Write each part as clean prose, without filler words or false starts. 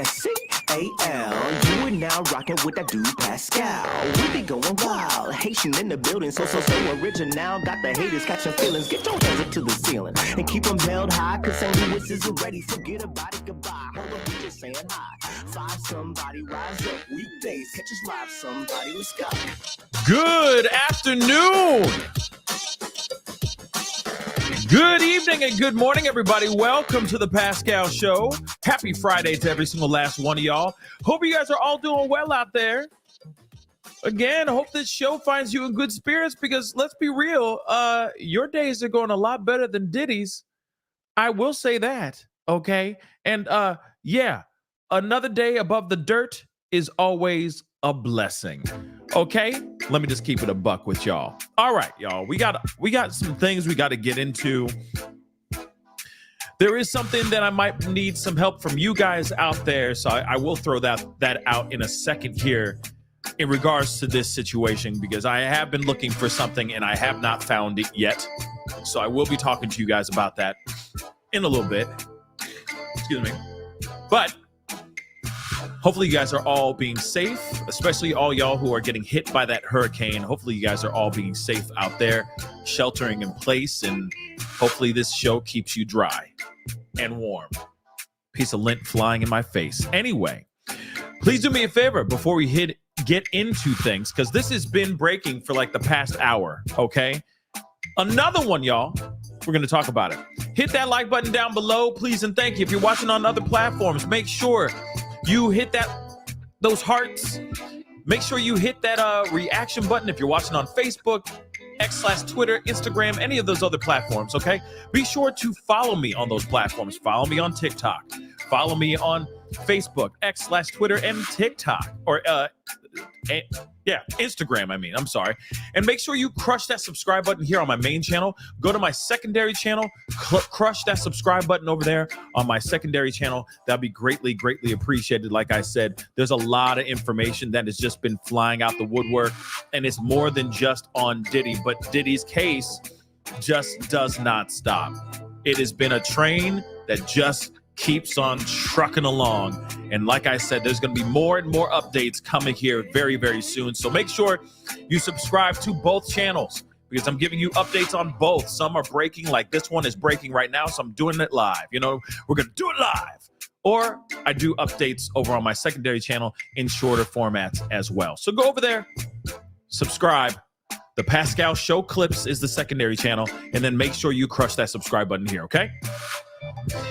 P-A-S-C-A-L. You are now rocking with that dude Pascal. We be going wild, Haitian in the building, so original. Got the haters catching feelings. Get your hands up to the ceiling and keep them held high, cause St. Louis isn't ready. Forget about it, goodbye. Hold on, we just saying hi. Five somebody, rise up, weekdays. Catch us live, somebody, let's go. Good afternoon. Good evening and good morning, everybody. Welcome to the Pascal Show. Happy Friday to every single last one of y'all. Hope you guys are all doing well out there. Again, hope this show finds you in good spirits because let's be real, your days are going a lot better than Diddy's. I will say that, okay? And yeah, another day above the dirt is always a blessing. Okay, let me just keep it a buck with y'all. All right, y'all, we got some things we got to get into. There is something that I might need some help from you guys out there, so I will throw that out in a second here in regards to this situation, because I have been looking for something and I have not found it yet. So I will be talking to you guys about that in a little bit. Excuse me. But hopefully you guys are all being safe, especially all y'all who are getting hit by that hurricane. Hopefully you guys are all being safe out there, sheltering in place, and hopefully this show keeps you dry and warm. Piece of lint flying in my face. Anyway, please do me a favor before we get into things, because this has been breaking for like the past hour, okay? Another one, y'all. We're going to talk about it. Hit that like button down below, please, and thank you. If you're watching on other platforms, make sure you hit those hearts. Make sure you hit that reaction button if you're watching on Facebook, X/Twitter, Instagram, any of those other platforms, okay? Be sure to follow me on those platforms. Follow me on TikTok. Follow me on Facebook, X/Twitter, and TikTok. Or, Instagram, I'm sorry. And make sure you crush that subscribe button here on my main channel. Go to my secondary channel, crush that subscribe button over there on my secondary channel. That'd be greatly, greatly appreciated. Like I said, there's a lot of information that has just been flying out the woodwork, and it's more than just on Diddy, but Diddy's case just does not stop. It has been a train that just keeps on trucking along. And like I said, there's going to be more and more updates coming here very, very soon. So make sure you subscribe to both channels, because I'm giving you updates on both. Some are breaking, like this one is breaking right now, so I'm doing it live. You know, we're going to do it live. Or I do updates over on my secondary channel in shorter formats as well. So go over there, subscribe. The Pascal Show Clips is the secondary channel. And then make sure you crush that subscribe button here, okay?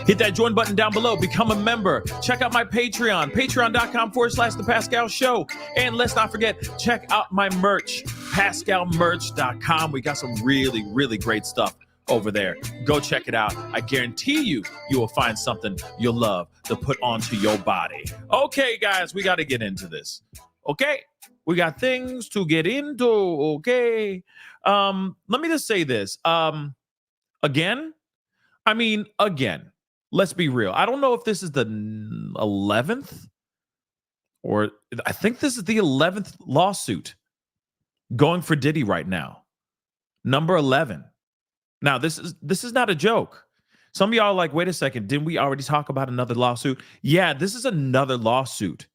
Hit that join button down below. Become a member. Check out my Patreon, patreon.com/The Pascal Show. And let's not forget, check out my merch, pascalmerch.com. We got some really, really great stuff over there. Go check it out. I guarantee you will find something you'll love to put onto your body. Okay, guys, we got to get into this. Okay, we got things to get into. Okay, let me just say this. Again, let's be real. I don't know if this is the 11th, or I think this is the 11th lawsuit going for Diddy right now. Number 11. Now, this is not a joke. Some of y'all are like, wait a second, didn't we already talk about another lawsuit? Yeah, this is another lawsuit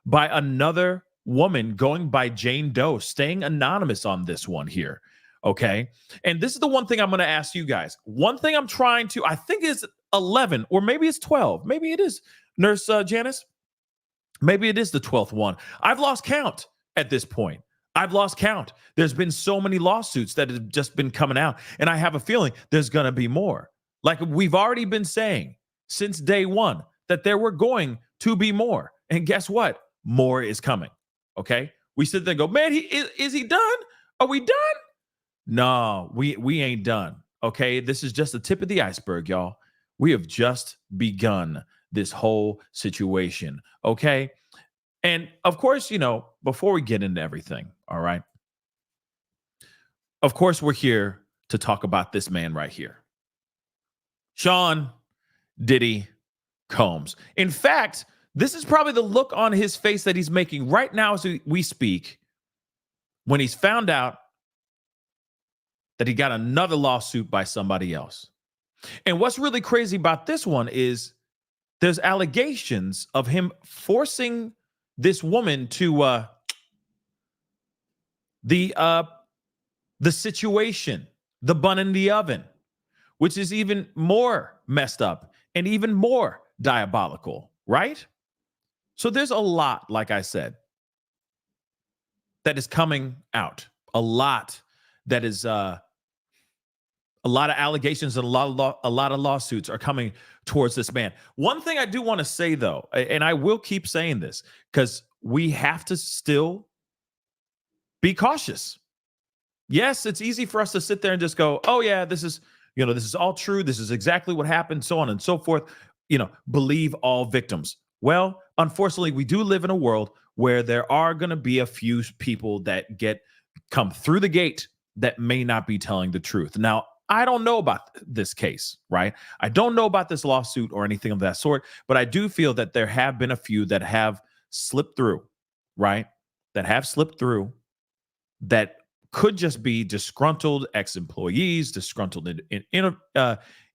by another woman going by Jane Doe, staying anonymous on this one here. Okay. And this is the one thing I'm going to ask you guys. One thing I'm trying to, I think it's 11, or maybe it's 12. Maybe it is, Nurse Janice. Maybe it is the 12th one. I've lost count at this point. I've lost count. There's been so many lawsuits that have just been coming out. And I have a feeling there's going to be more. Like we've already been saying since day one that there were going to be more. And guess what? More is coming. Okay. We sit there and go, man, is he done? Are we done? No, we ain't done. Okay, this is just the tip of the iceberg, y'all. We have just begun this whole situation. Okay, and of course, you know, before we get into everything, all right. Of course, we're here to talk about this man right here, Sean Diddy Combs. In fact, this is probably the look on his face that he's making right now as we speak, when he's found out that he got another lawsuit by somebody else. And what's really crazy about this one is there's allegations of him forcing this woman to the situation, the bun in the oven, which is even more messed up and even more diabolical, right? So there's a lot, like I said, that is coming out. A lot that is a lot of allegations and a lot of lawsuits are coming towards this man. One thing I do want to say though, and I will keep saying this because we have to still be cautious. Yes, it's easy for us to sit there and just go, "Oh yeah, this is all true. This is exactly what happened, so on and so forth." Believe all victims. Well, unfortunately, we do live in a world where there are going to be a few people that come through the gate that may not be telling the truth. Now, I don't know about this case, right? I don't know about this lawsuit or anything of that sort, but I do feel that there have been a few that have slipped through, right? That have slipped through that could just be disgruntled ex-employees, disgruntled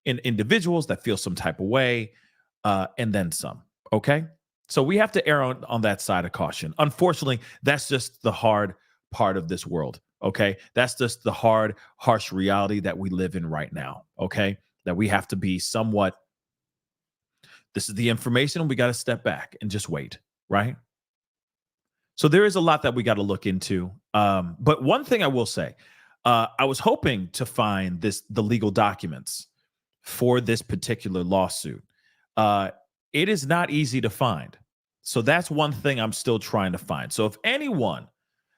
individuals that feel some type of way, and then some. Okay, so we have to err on that side of caution. Unfortunately, that's just the hard part of this world. Okay, that's just the hard, harsh reality that we live in right now. Okay, that we have to be somewhat. This is the information. We got to step back and just wait. Right. So there is a lot that we got to look into. But one thing I will say, I was hoping to find the legal documents for this particular lawsuit. It is not easy to find. So that's one thing I'm still trying to find. So if anyone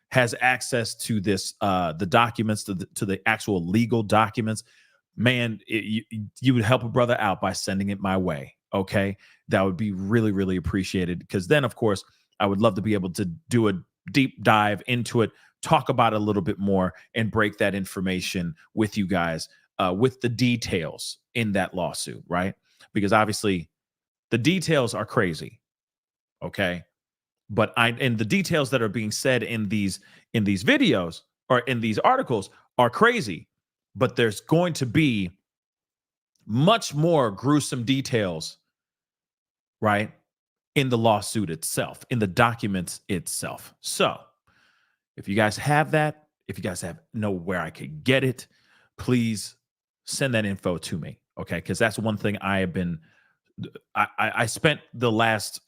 has access to this, the documents, to the actual legal documents, man, you would help a brother out by sending it my way. Okay. That would be really, really appreciated. Because then, of course, I would love to be able to do a deep dive into it, talk about it a little bit more, and break that information with you guys with the details in that lawsuit, right? Because obviously the details are crazy, okay? But and the details that are being said in these videos or in these articles are crazy, but there's going to be much more gruesome details, right? In the lawsuit itself, in the documents itself. So if you guys have that, if you guys know where I could get it, please send that info to me. Okay. Because that's one thing I have been, I spent the last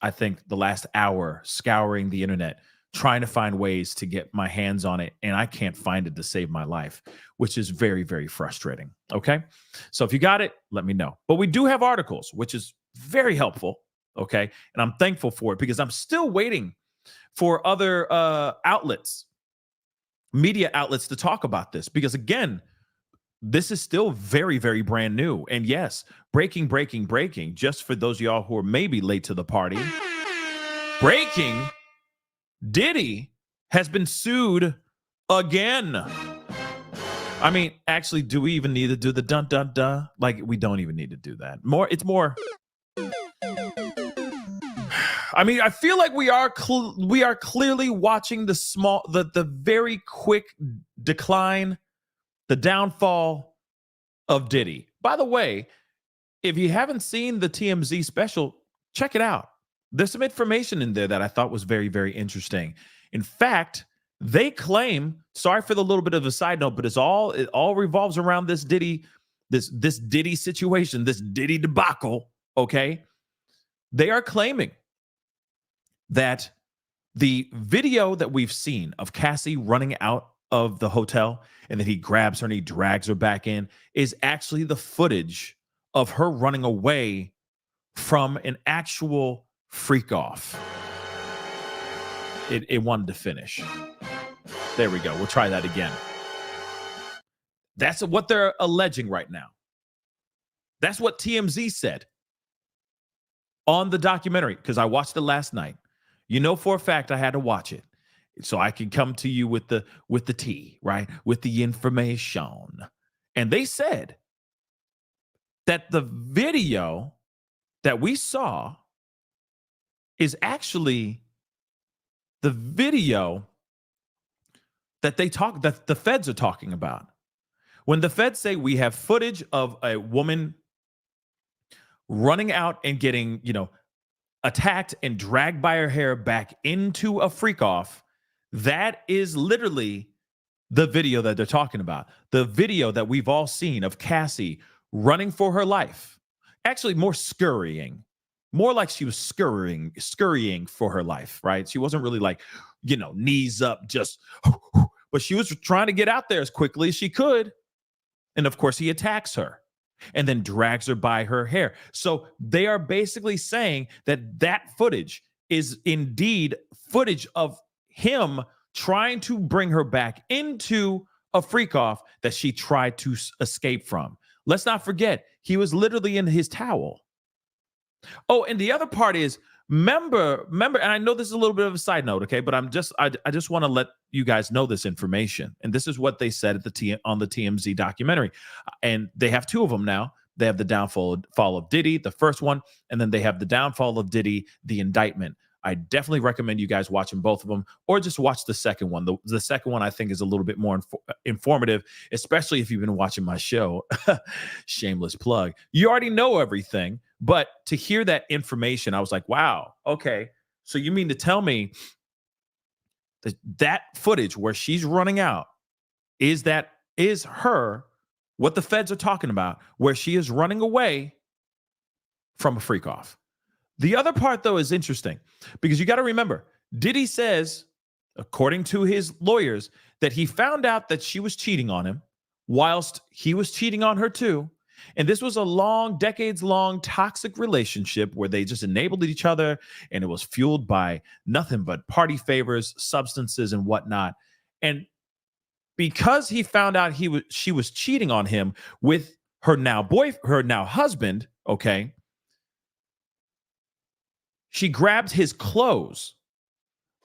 hour scouring the internet, trying to find ways to get my hands on it. And I can't find it to save my life, which is very, very frustrating. Okay. So if you got it, let me know. But we do have articles, which is very helpful. Okay. And I'm thankful for it because I'm still waiting for other outlets, media outlets, to talk about this. Because again, this is still very, very brand new. And yes, breaking. Just for those of y'all who are maybe late to the party. Breaking. Diddy has been sued again. I mean, actually, do we even need to do the dun dun dun? Like, we don't even need to do that. It's more. I mean, I feel like we are clearly watching the very quick decline, the downfall of Diddy. By the way, if you haven't seen the TMZ special, check it out. There's some information in there that I thought was very, very interesting. In fact, they claim, sorry for the little bit of a side note, but it all revolves around this Diddy, this Diddy situation, this Diddy debacle. Okay, they are claiming that the video that we've seen of Cassie running out of the hotel and then he grabs her and he drags her back in is actually the footage of her running away from an actual freak off. It wanted to finish. There we go. We'll try that again. That's what they're alleging right now. That's what TMZ said on the documentary, because I watched it last night. You know for a fact I had to watch it so I can come to you with the tea, right? With the information. And they said that the video that we saw is actually the video that the feds are talking about. When the feds say we have footage of a woman running out and getting, attacked and dragged by her hair back into a freak off. That is literally the video that they're talking about. The video that we've all seen of Cassie running for her life. Actually, more scurrying. More like she was scurrying for her life, right? She wasn't really like, knees up, just, but she was trying to get out there as quickly as she could. And of course, he attacks her and then drags her by her hair. So they are basically saying that footage is indeed footage of him trying to bring her back into a freak off that she tried to escape from. Let's not forget, he was literally in his towel. Oh, and the other part is, remember, and I know this is a little bit of a side note, okay, but I just want to let you guys know this information. And this is what they said at on the TMZ documentary. And they have two of them now. They have the downfall of Diddy, the first one, and then they have the downfall of Diddy, the indictment. I definitely recommend you guys watching both of them, or just watch the second one. The second one I think is a little bit more informative, especially if you've been watching my show. Shameless plug. You already know everything, but to hear that information, I was like, wow, okay. So you mean to tell me that footage where she's running out is her, what the feds are talking about, where she is running away from a freak off. The other part, though, is interesting because you got to remember, Diddy says, according to his lawyers, that he found out that she was cheating on him whilst he was cheating on her too. And this was a decades-long toxic relationship where they just enabled each other, and it was fueled by nothing but party favors, substances, and whatnot. And because he found out she was cheating on him with her now husband, okay, she grabbed his clothes,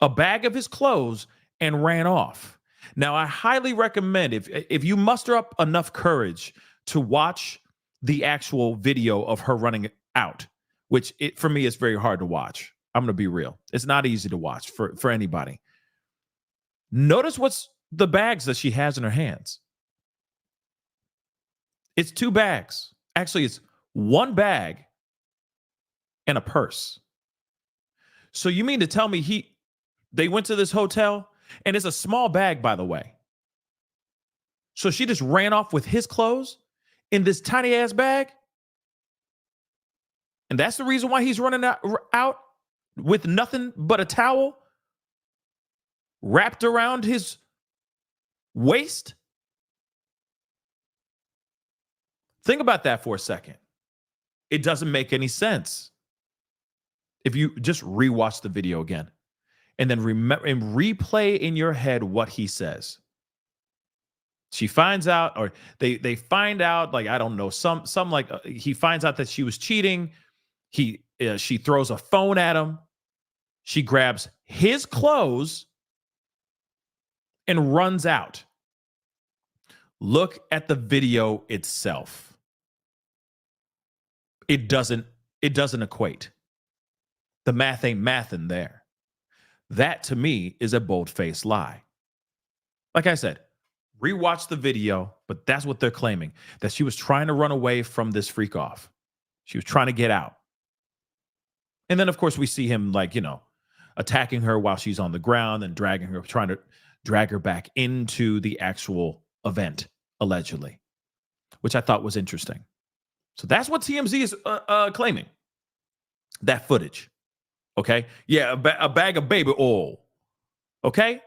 a bag of his clothes, and ran off. Now, I highly recommend, if you muster up enough courage to watch the actual video of her running out, which for me is very hard to watch. I'm going to be real. It's not easy to watch for anybody. Notice what's the bags that she has in her hands. It's two bags. Actually, it's one bag and a purse. So you mean to tell me they went to this hotel, and it's a small bag, by the way. So she just ran off with his clothes in this tiny ass bag? And that's the reason why he's running out with nothing but a towel wrapped around his waist? Think about that for a second. It doesn't make any sense. If you just rewatch the video again and then replay in your head what he says. She finds out, or they find out, like, I don't know, he finds out that she was cheating. She throws a phone at him. She grabs his clothes and runs out. Look at the video itself. It doesn't equate. The math ain't mathin' there. That, to me, is a bold-faced lie. Like I said, rewatch the video, but that's what they're claiming, that she was trying to run away from this freak off. She was trying to get out. And then, of course, we see him, attacking her while she's on the ground and dragging her, trying to drag her back into the actual event, allegedly, which I thought was interesting. So that's what TMZ is claiming, that footage. Okay? Yeah, a bag of baby oil. Okay?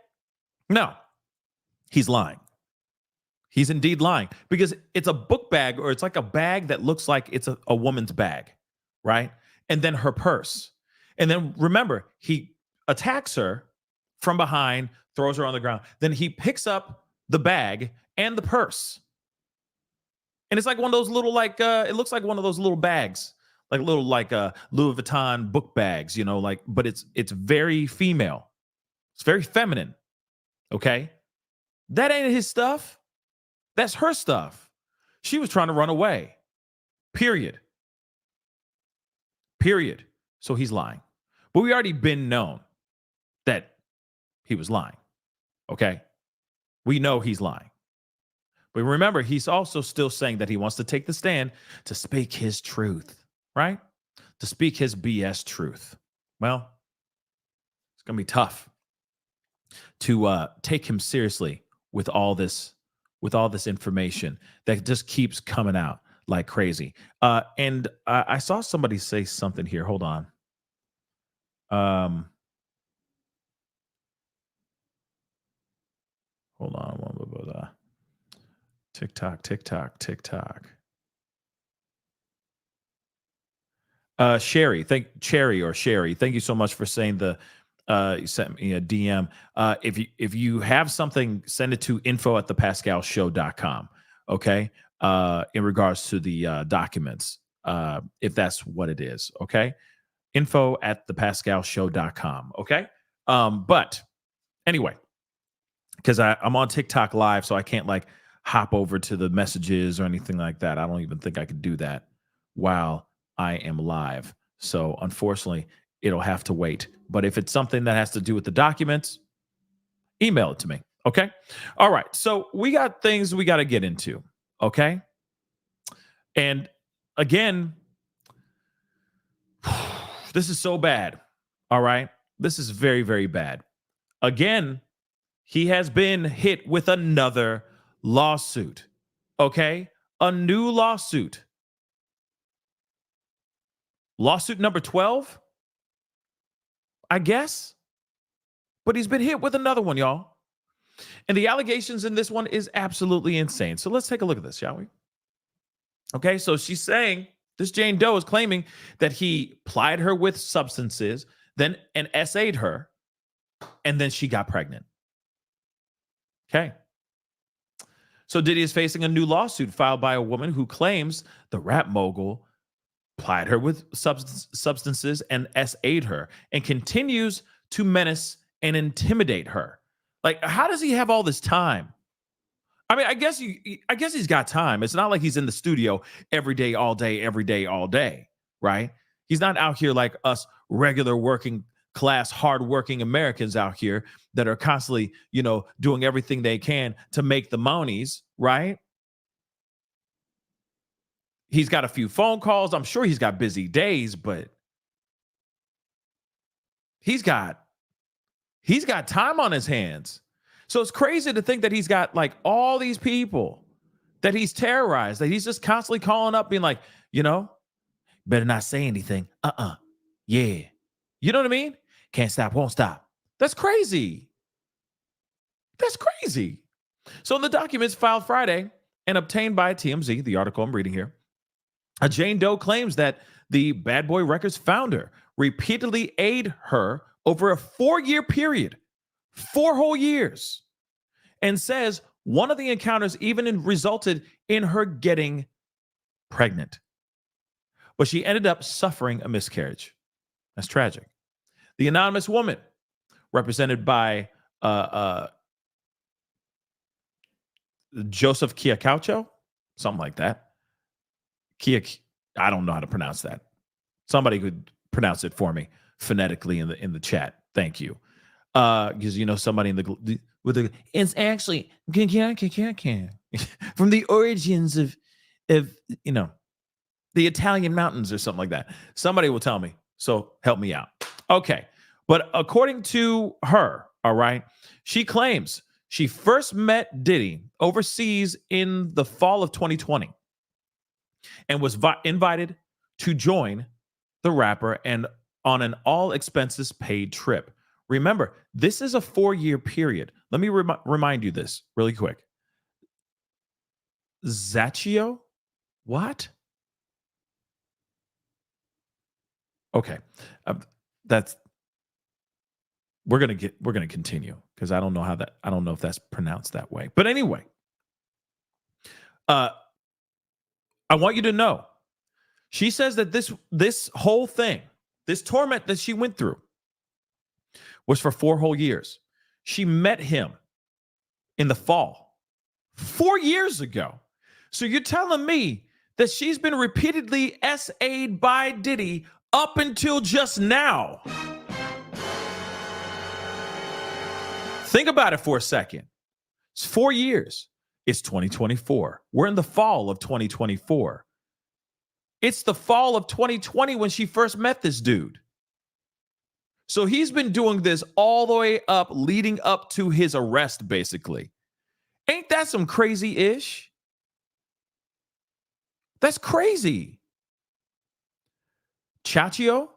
No, he's lying. He's indeed lying because it's a book bag, or it's like a bag that looks like it's a woman's bag, right? And then her purse. And then remember, he attacks her from behind, throws her on the ground. Then he picks up the bag and the purse. And it's like one of those little, it looks like one of those little bags, like little, Louis Vuitton book bags, but it's very female. It's very feminine. Okay? That ain't his stuff. That's her stuff. She was trying to run away. Period. So he's lying. But we already been known that he was lying. Okay? We know he's lying. But remember, he's also still saying that he wants to take the stand to speak his truth. right? To speak his BS truth. Well, it's going to be tough to take him seriously with all this information that just keeps coming out like crazy. And I saw somebody say something here. Hold on. Hold on. TikTok. Sherry, Sherry, thank you so much for saying you sent me a DM. If you have something, send it to info@thepascalshow.com. Okay. In regards to the documents, if that's what it is. Okay. info@thepascalshow.com. Okay. But anyway, because I'm on TikTok live, so I can't like hop over to the messages or anything like that. I don't even think I could do that while I am live. So unfortunately, it'll have to wait. But if it's something that has to do with the documents, email it to me. Okay. All right. So we got things we got to get into. Okay. And again, this is so bad. All right. This is very, very bad. Again, he has been hit with another lawsuit. Okay. A new lawsuit. Lawsuit number 12, I guess. But he's been hit with another one, y'all. And the allegations in this one is absolutely insane. So let's take a look at this, shall we? Okay, so she's saying, this Jane Doe is claiming that he plied her with substances, then and SA'd her, and then she got pregnant. Okay. So Diddy is facing a new lawsuit filed by a woman who claims the rap mogul plied her with substances and SA'd her and continues to menace and intimidate her. Like, how does he have all this time? I mean, I guess he's got time. It's not like he's in the studio every day, all day, right? He's not out here like us regular working class, hardworking Americans out here that are constantly, doing everything they can to make the monies, right? He's got a few phone calls. I'm sure he's got busy days, but he's got time on his hands. So it's crazy to think that he's got like all these people that he's terrorized, that he's just constantly calling up being like, better not say anything. Yeah. You know what I mean? Can't stop, won't stop. That's crazy. So in the documents filed Friday and obtained by TMZ, the article I'm reading here, Jane Doe claims that the Bad Boy Records founder repeatedly aided her over a 4-year period, 4 whole years, and says one of the encounters even resulted in her getting pregnant. But she ended up suffering a miscarriage. That's tragic. The anonymous woman, represented by Joseph Kiakaucho, something like that. I don't know how to pronounce that. Somebody could pronounce it for me phonetically in the chat. Thank you. Because somebody it's actually from the origins of the Italian mountains or something like that. Somebody will tell me. So help me out. Okay. But according to her, all right, she claims she first met Diddy overseas in the fall of 2020 and was invited to join the rapper and on an all expenses paid trip. Remember, this is a 4-year period. Let me remind you this really quick. Zaccio? What? Okay. We're going to continue because I don't know if that's pronounced that way. But anyway, I want you to know, she says that this whole thing, this torment that she went through was for 4 whole years. She met him in the fall 4 years ago. So you're telling me that she's been repeatedly SA'd by Diddy up until just now. Think about it for a second. It's 4 years. It's 2024. We're in the fall of 2024. It's the fall of 2020 when she first met this dude. So he's been doing this all the way up, leading up to his arrest, basically. Ain't that some crazy ish? That's crazy. Chachio?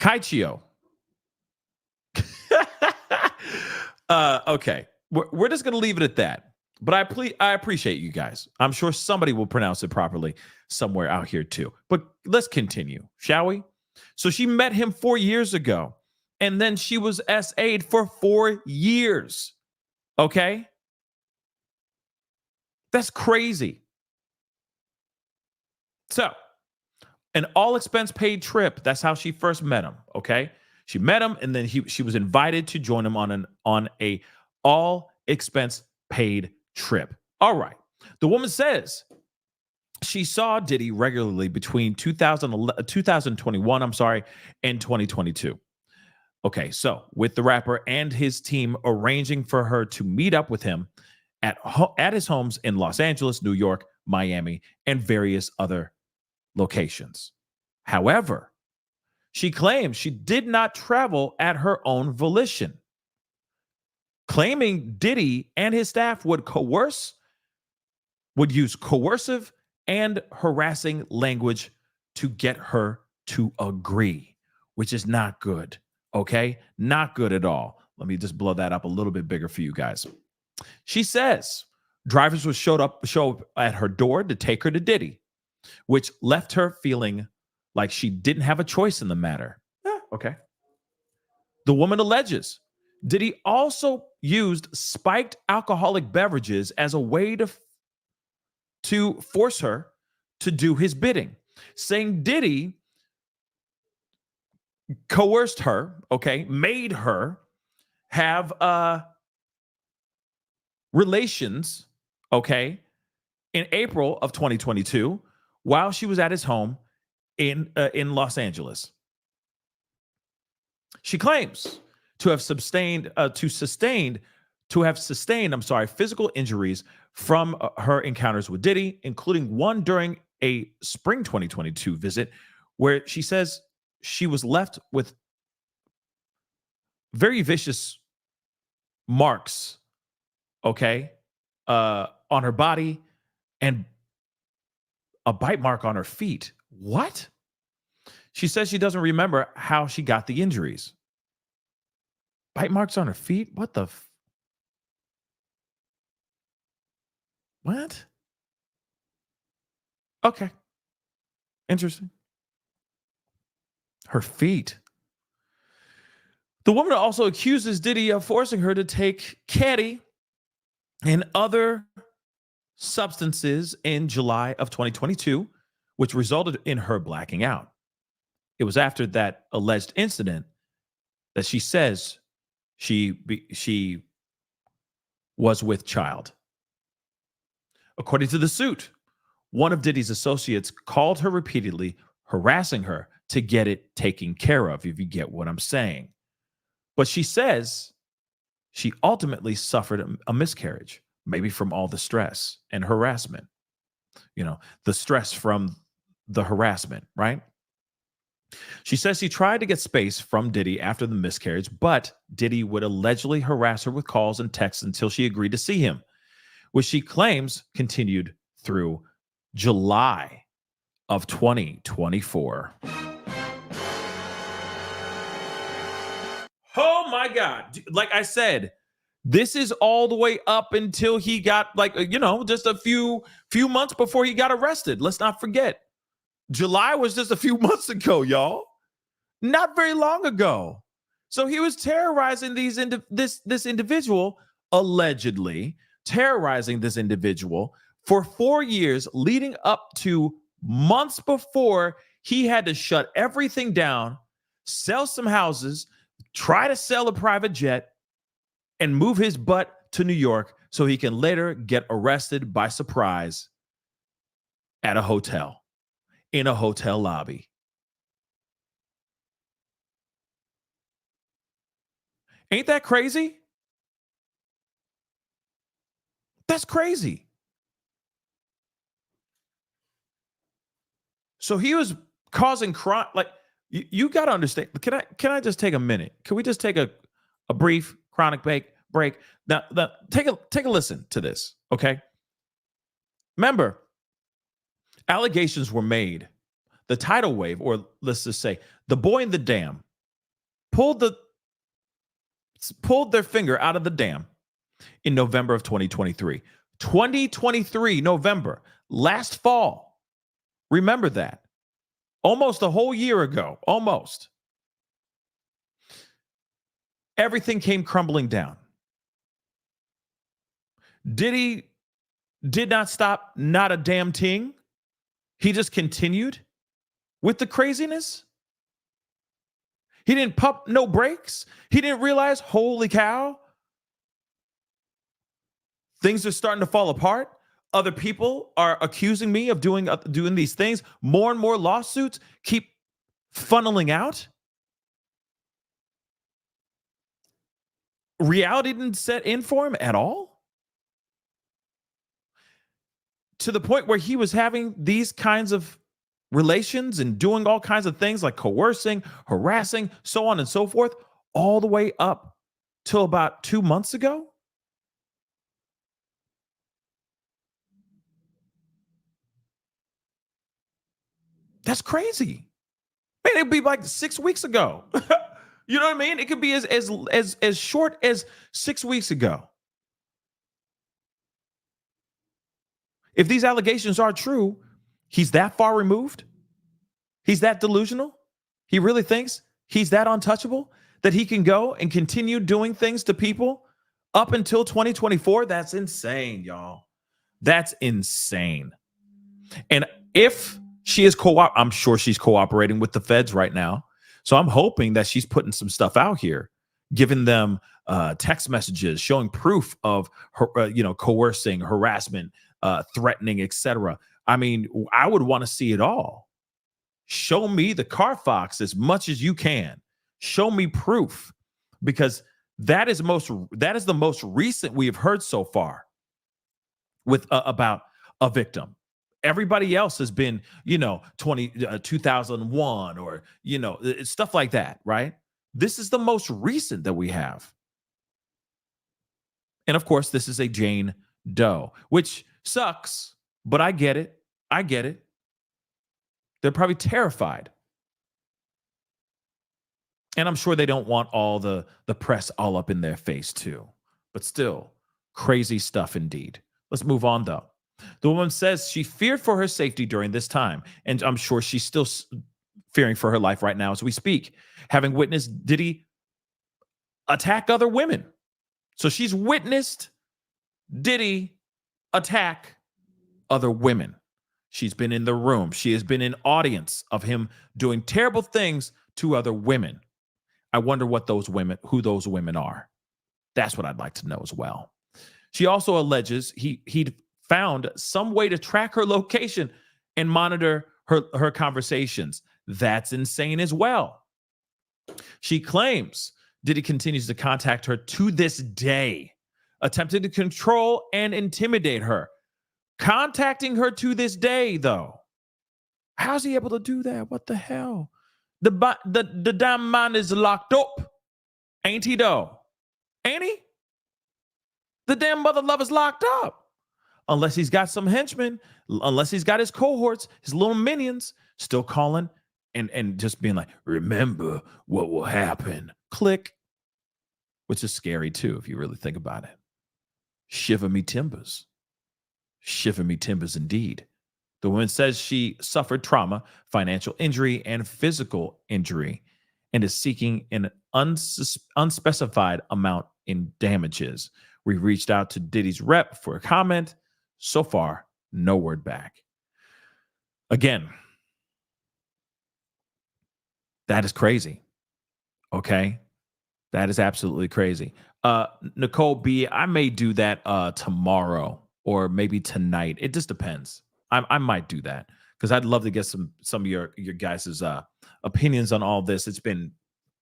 Kaichio. Okay. We're just going to leave it at that. But I appreciate you guys. I'm sure somebody will pronounce it properly somewhere out here too. But let's continue, shall we? So she met him 4 years ago, and then she was SA'd for 4 years. Okay? That's crazy. So, an all expense paid trip. That's how she first met him. Okay? She met him, and then she was invited to join him on a all expense paid trip. All right. The woman says she saw Diddy regularly between 2021, and 2022. Okay, so with the rapper and his team arranging for her to meet up with him at his homes in Los Angeles, New York, Miami, and various other locations. However, she claims she did not travel at her own volition, claiming Diddy and his staff would use coercive and harassing language to get her to agree, which is not good. Okay? Not good at all. Let me just blow that up a little bit bigger for you guys. She says drivers would show up at her door to take her to Diddy, which left her feeling like she didn't have a choice in the matter. Okay. The woman alleges Diddy also used spiked alcoholic beverages as a way to force her to do his bidding, saying Diddy coerced her, okay, made her have relations, okay, in April of 2022 while she was at his home in Los Angeles. She claims to have sustained physical injuries from her encounters with Diddy, including one during a spring 2022 visit where she says she was left with very vicious marks, okay, on her body and a bite mark on her feet. What? She says she doesn't remember how she got the injuries. Bite marks on her feet? What the? What? Okay. Interesting. Her feet. The woman also accuses Diddy of forcing her to take caddy and other substances in July of 2022, which resulted in her blacking out. It was after that alleged incident that she says she was with child. According to the suit, one of Diddy's associates called her repeatedly, harassing her to get it taken care of, if you get what I'm saying. But she says she ultimately suffered a miscarriage, maybe from all the stress and harassment. You know, the stress from the harassment, right? She says she tried to get space from Diddy after the miscarriage, but Diddy would allegedly harass her with calls and texts until she agreed to see him, which she claims continued through July of 2024. Oh my God. Like I said, this is all the way up until he got just a few months before he got arrested. Let's not forget. July was just a few months ago, y'all. Not very long ago. So he was terrorizing this individual, allegedly terrorizing this individual for 4 years, leading up to months before he had to shut everything down, sell some houses, try to sell a private jet, and move his butt to New York so he can later get arrested by surprise at a hotel, in a hotel lobby. Ain't that crazy? That's crazy. So he was causing crime. Like you got to understand. Can I just take a minute? Can we just take a brief chronic break? Now take a listen to this. Okay. Remember, allegations were made. The tidal wave, or let's just say the boy in the dam, pulled their finger out of the dam in November of 2023. 2023, November, last fall. Remember that. Almost a whole year ago, almost. Everything came crumbling down. Diddy did not stop, not a damn thing. He just continued with the craziness. He didn't pump no brakes. He didn't realize, holy cow, things are starting to fall apart. Other people are accusing me of doing these things. More and more lawsuits keep funneling out. Reality didn't set in for him at all. To the point where he was having these kinds of relations and doing all kinds of things like coercing, harassing, so on and so forth, all the way up till about 2 months ago. That's crazy. Man, it'd be like 6 weeks ago. You know what I mean? It could be as short as 6 weeks ago. If these allegations are true, he's that far removed. He's that delusional. He really thinks he's that untouchable that he can go and continue doing things to people up until 2024. That's insane, y'all. That's insane. And if she is I'm sure she's cooperating with the feds right now. So I'm hoping that she's putting some stuff out here, giving them text messages, showing proof of her, coercing, harassment, threatening, etc. I mean, I would want to see it all. Show me the Carfax as much as you can. Show me proof, because that is the most recent we have heard so far with about a victim. Everybody else has been, 2001 or, stuff like that, right? This is the most recent that we have. And of course, this is a Jane Doe, which sucks, but I get it. I get it. They're probably terrified. And I'm sure they don't want all the press all up in their face too. But still, crazy stuff indeed. Let's move on though. The woman says she feared for her safety during this time, and I'm sure she's still fearing for her life right now as we speak, having witnessed Diddy attack other women. So she's witnessed Diddy attack other women. She's been in the room. She has been in audience of him doing terrible things to other women. I wonder who those women are. That's what I'd like to know as well. She also alleges he'd found some way to track her location and monitor her conversations. That's insane as well. She claims Diddy continues to contact her to this day, attempting to control and intimidate her. Contacting her to this day, though. How's he able to do that? What the hell? The damn man is locked up. Ain't he, though? Ain't he? The damn mother lover's locked up. Unless he's got some henchmen, unless he's got his cohorts, his little minions, still calling and just being like, remember what will happen. Click. Which is scary, too, if you really think about it. Shiver me timbers. Shiver me timbers indeed. The woman says she suffered trauma, financial injury, and physical injury, and is seeking an unspecified amount in damages. We reached out to Diddy's rep for a comment. So far, no word back. Again, that is crazy. Okay? That is absolutely crazy. Nicole B., I may do that tomorrow or maybe tonight. It just depends. I might do that because I'd love to get some of your guys' opinions on all this. It's been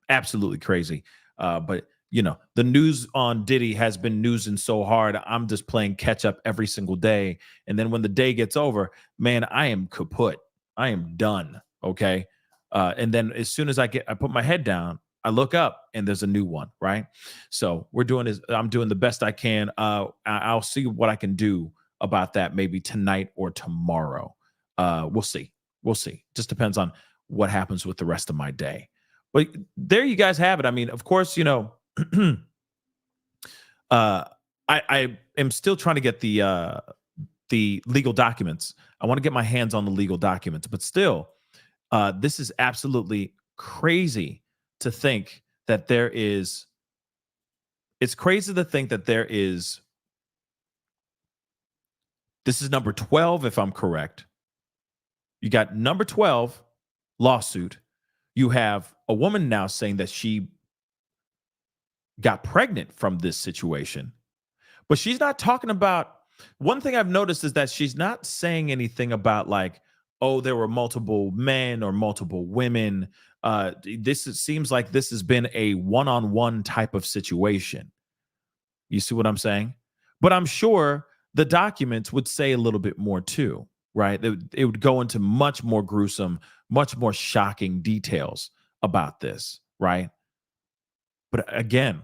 absolutely crazy. But the news on Diddy has been newsing so hard. I'm just playing catch up every single day. And then when the day gets over, man, I am kaput. I am done. Okay. And then as soon as I put my head down, I look up and there's a new one, right? So I'm doing the best I can. I'll see what I can do about that maybe tonight or tomorrow. We'll see. We'll see. Just depends on what happens with the rest of my day. But there you guys have it. I mean, of course, I am still trying to get the legal documents. I want to get my hands on the legal documents, but still, this is absolutely crazy to think that there is. It's crazy to think that there is. This is number 12, if I'm correct. You got number 12 lawsuit. You have a woman now saying that she got pregnant from this situation, but she's not talking about. One thing I've noticed is that she's not saying anything about like, oh, there were multiple men or multiple women. Seems like this has been a one-on-one type of situation. You see what I'm saying? But I'm sure the documents would say a little bit more too, right? It would go into much more gruesome, much more shocking details about this, right? But again,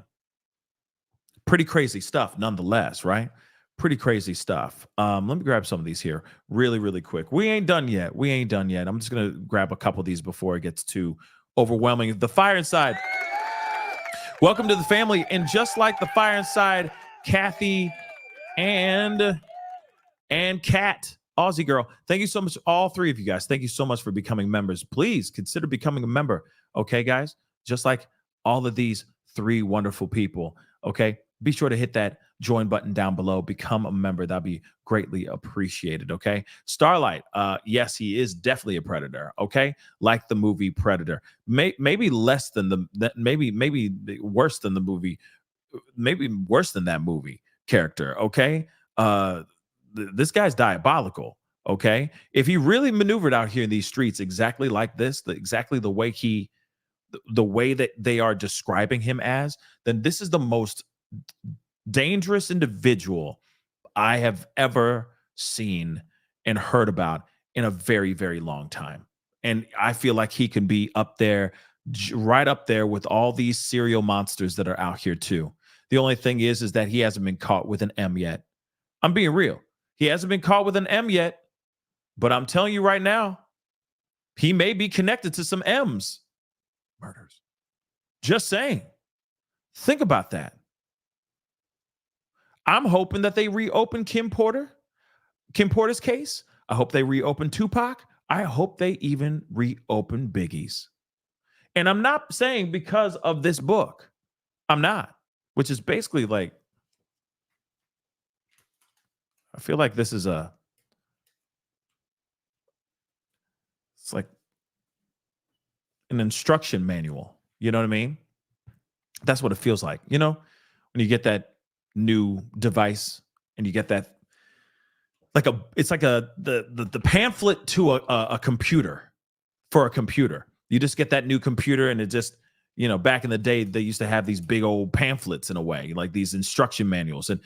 pretty crazy stuff nonetheless, right? Pretty crazy stuff. Let me grab some of these here really, really quick. We ain't done yet. I'm just going to grab a couple of these before it gets too overwhelming. The Fire Inside. Welcome to the family. And just like the Fire Inside, Kathy and Kat, Aussie girl, thank you so much. All three of you guys, thank you so much for becoming members. Please consider becoming a member. Okay, guys? Just like all of these three wonderful people. Okay? Be sure to hit that join button down below. Become a member. That'd be greatly appreciated. Okay. Starlight. Yes, he is definitely a predator. Okay. Like the movie Predator. Maybe less than maybe worse than the movie. Maybe worse than that movie character. Okay. This guy's diabolical. Okay. If he really maneuvered out here in these streets exactly like this, exactly the way that they are describing him as, then this is the most dangerous individual I have ever seen and heard about in a very, very long time. And I feel like he can be up there, right up there with all these serial monsters that are out here too. The only thing is that he hasn't been caught with an M yet. I'm being real. He hasn't been caught with an M yet, but I'm telling you right now, he may be connected to some M's murders. Just saying. Think about that. I'm hoping that they reopen Kim Porter's case. I hope they reopen Tupac. I hope they even reopen Biggie's. And I'm not saying because of this book. I'm not, which is basically like, I feel like this is it's like an instruction manual. You know what I mean? That's what it feels like. You know, when you get that new device and you get that it's like the pamphlet to a computer for a computer. You just get that new computer and it just, back in the day they used to have these big old pamphlets in a way, like these instruction manuals, and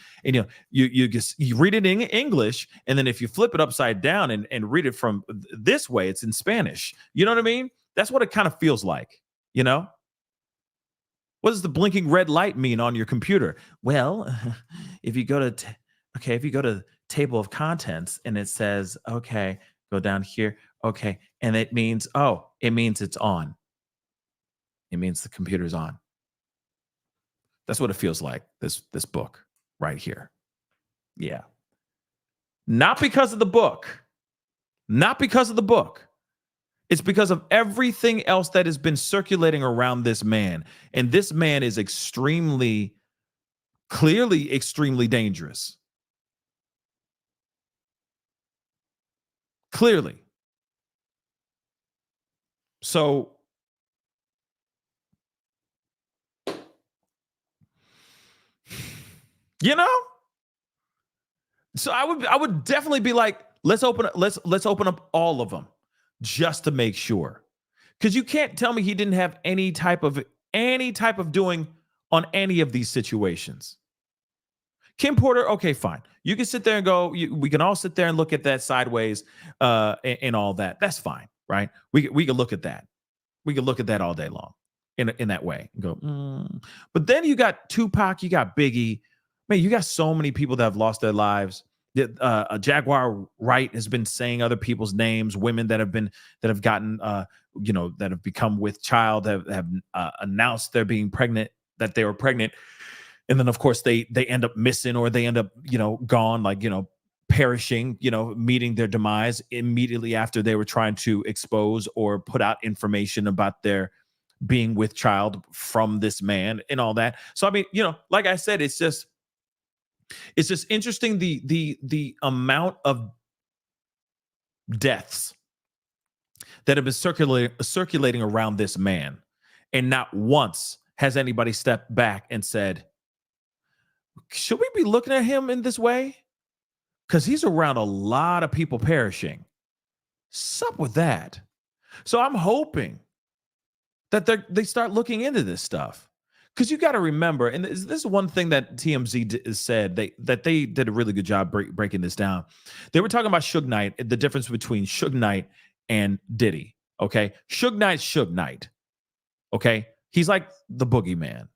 you read it in English, and then if you flip it upside down and read it from this way, it's in Spanish. You know what I mean? That's what it kind of feels like. What does the blinking red light mean on your computer? Well, if you go to table of contents and it says, okay, go down here. Okay. And it means it's on. It means the computer's on. That's what it feels like, this book right here. Yeah. Not because of the book. Not because of the book. It's because of everything else that has been circulating around this man. And this man is clearly extremely dangerous. Clearly. So, so I would definitely be like, let's open up all of them just to make sure. Because you can't tell me he didn't have any type of doing on any of these situations. Kim Porter, okay, fine. You can sit there and go, we can all sit there and look at that sideways and all that. That's fine, right? We can look at that. We can look at that all day long in that way and go, But then you got Tupac, you got Biggie. Man, you got so many people that have lost their lives. A Jaguar Wright has been saying other people's names, women that have gotten, that have become with child, have announced they're being pregnant, that they were pregnant. And then, of course, they end up missing, or they end up, gone, like, perishing, meeting their demise immediately after they were trying to expose or put out information about their being with child from this man and all that. So, I mean, like I said, it's just interesting, the amount of deaths that have been circulating around this man, and not once has anybody stepped back and said, should we be looking at him in this way? Because he's around a lot of people perishing. What's up with that? So I'm hoping that they start looking into this stuff. Because you got to remember, and this is one thing that TMZ said, that they did a really good job breaking this down. They were talking about Suge Knight, the difference between Suge Knight and Diddy. Okay, Suge Knight. Okay, he's like the boogeyman.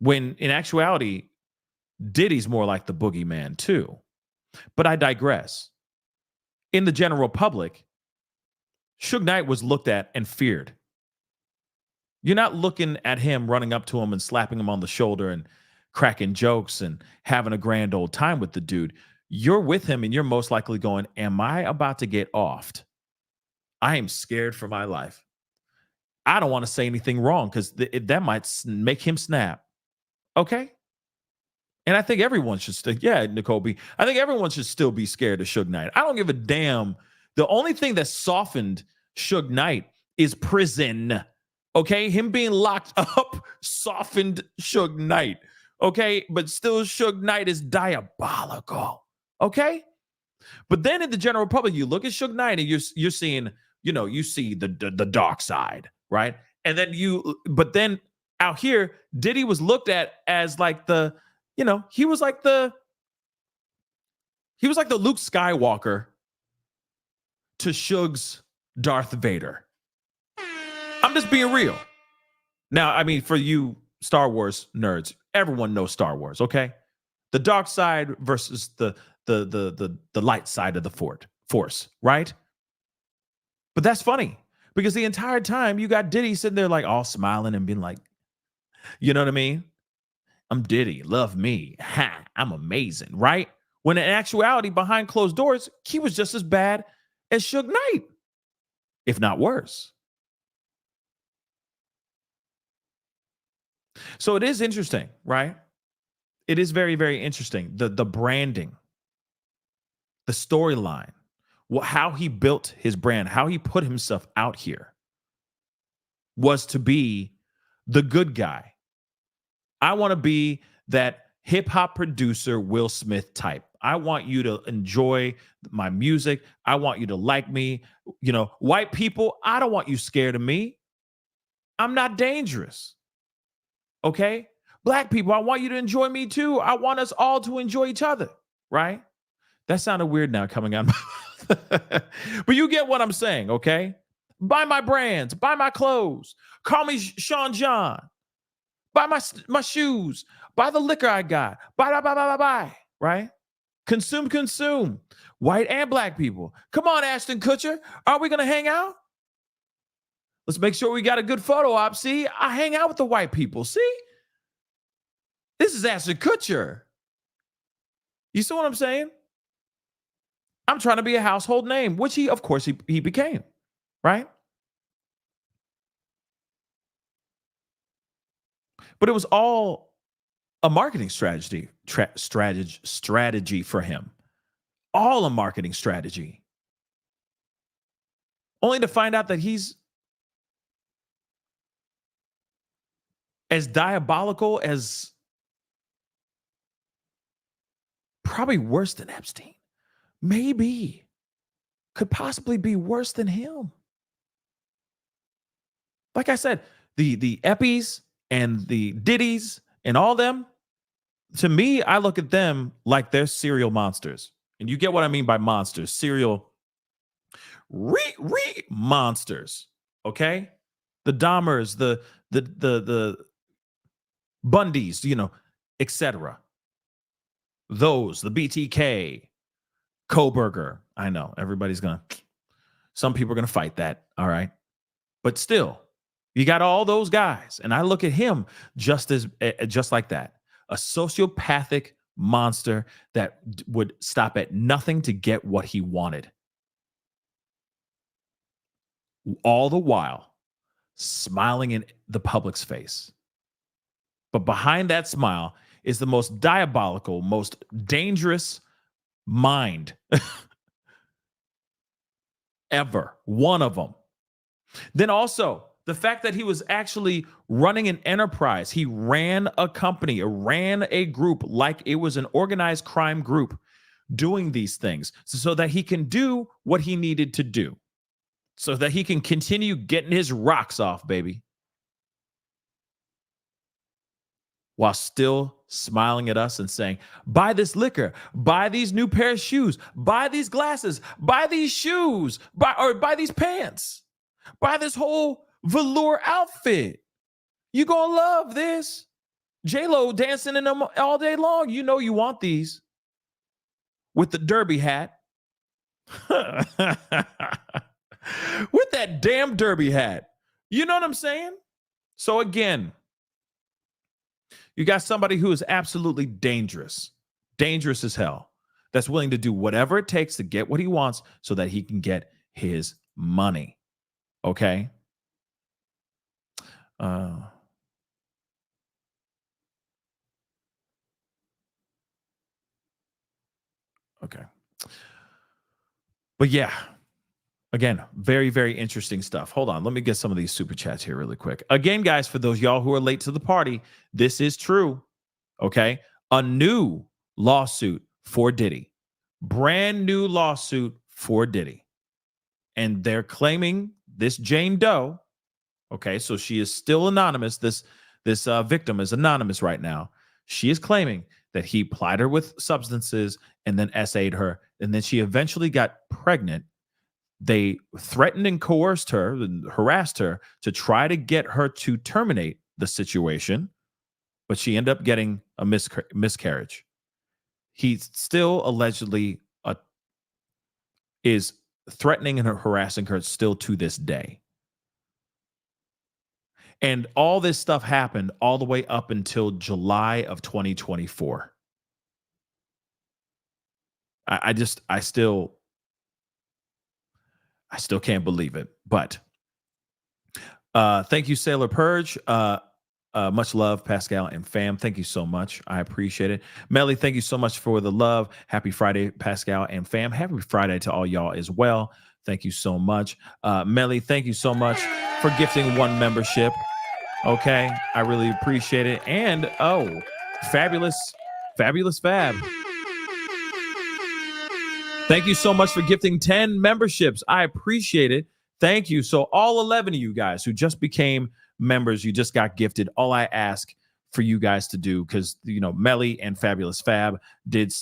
When in actuality, Diddy's more like the boogeyman too. But I digress. In the general public, Suge Knight was looked at and feared. You're not looking at him running up to him and slapping him on the shoulder and cracking jokes and having a grand old time with the dude. You're with him and you're most likely going, am I about to get offed? I am scared for my life. I don't want to say anything wrong because that might make him snap. Okay? And I think everyone should still, Nicole B. I think everyone should still be scared of Suge Knight. I don't give a damn. The only thing that softened Suge Knight is prison. Okay, him being locked up softened Suge Knight. Okay, but still Suge Knight is diabolical. Okay, but then in the general public, you look at Suge Knight and you're seeing, you see the dark side, right? And then but then out here, Diddy was looked at as like the, he was like the Luke Skywalker to Suge's Darth Vader. I'm just being real. Now, I mean, for you Star Wars nerds, everyone knows Star Wars, okay? The dark side versus the light side of the force, right? But that's funny because the entire time you got Diddy sitting there like all smiling and being like, you know what I mean? I'm Diddy, love me. Ha, I'm amazing, right? When in actuality, behind closed doors, he was just as bad as Suge Knight, if not worse. So it is interesting, right? It is very, very interesting. The branding, the storyline, how he built his brand, how he put himself out here was to be the good guy. I want to be that hip hop producer, Will Smith type. I want you to enjoy my music. I want you to like me. White people, I don't want you scared of me. I'm not dangerous. Okay? Black people, I want you to enjoy me too. I want us all to enjoy each other, right? That sounded weird now coming out. But you get what I'm saying, okay? Buy my brands, buy my clothes, call me Sean John, buy my shoes, buy the liquor I got, buy, right? Consume. White and black people. Come on, Ashton Kutcher. Are we going to hang out? Let's make sure we got a good photo op. See, I hang out with the white people. See? This is Ashton Kutcher. You see what I'm saying? I'm trying to be a household name, which he became, right? But it was all a marketing strategy for him. All a marketing strategy. Only to find out that he's as diabolical as, probably worse than Epstein. Maybe. Could possibly be worse than him. Like I said, the Eppies and the Diddies and all them, to me, I look at them like they're serial monsters. And you get what I mean by monsters, serial monsters. Okay? The Dahmers, the Bundys, etc. Those, the BTK, Koberger. I know some people are gonna fight that. All right. But still, you got all those guys. And I look at him just like that. A sociopathic monster that would stop at nothing to get what he wanted. All the while smiling in the public's face. But behind that smile is the most diabolical, most dangerous mind ever. One of them. Then also, the fact that he was actually running an enterprise. He ran a company, ran a group like it was an organized crime group doing these things so that he can do what he needed to do, so that he can continue getting his rocks off, baby, while still smiling at us and saying, buy this liquor, buy these new pair of shoes, buy these glasses, buy these shoes, buy these pants, buy this whole velour outfit. You gonna love this. J-Lo dancing in them all day long. You know you want these. With the derby hat. With that damn derby hat. You know what I'm saying? So again, you got somebody who is absolutely dangerous as hell, that's willing to do whatever it takes to get what he wants so that he can get his money. Okay? Okay. But yeah, again, very, very interesting stuff. Hold on. Let me get some of these super chats here really quick. Again, guys, for those y'all who are late to the party, this is true. Okay. A new lawsuit for Diddy. Brand new lawsuit for Diddy. And they're claiming this Jane Doe. Okay. So she is still anonymous. This victim is anonymous right now. She is claiming that he plied her with substances and then SA'd her. And then she eventually got pregnant. They threatened and coerced her and harassed her to try to get her to terminate the situation, but she ended up getting a miscarriage. He still allegedly is threatening and harassing her still to this day. And all this stuff happened all the way up until July of 2024. I still can't believe it. But thank you, Sailor Purge. Much love, Pascal and fam. Thank you so much. I appreciate it. Melly, thank you so much for the love. Happy Friday, Pascal and fam. Happy Friday to all y'all as well. Thank you so much. Melly, thank you so much for gifting 1 membership. Okay, I really appreciate it. And fabulous Fab. Thank you so much for gifting 10 memberships. I appreciate it. Thank you. So all 11 of you guys who just became members, you just got gifted. All I ask for you guys to do, because Melly and Fabulous Fab did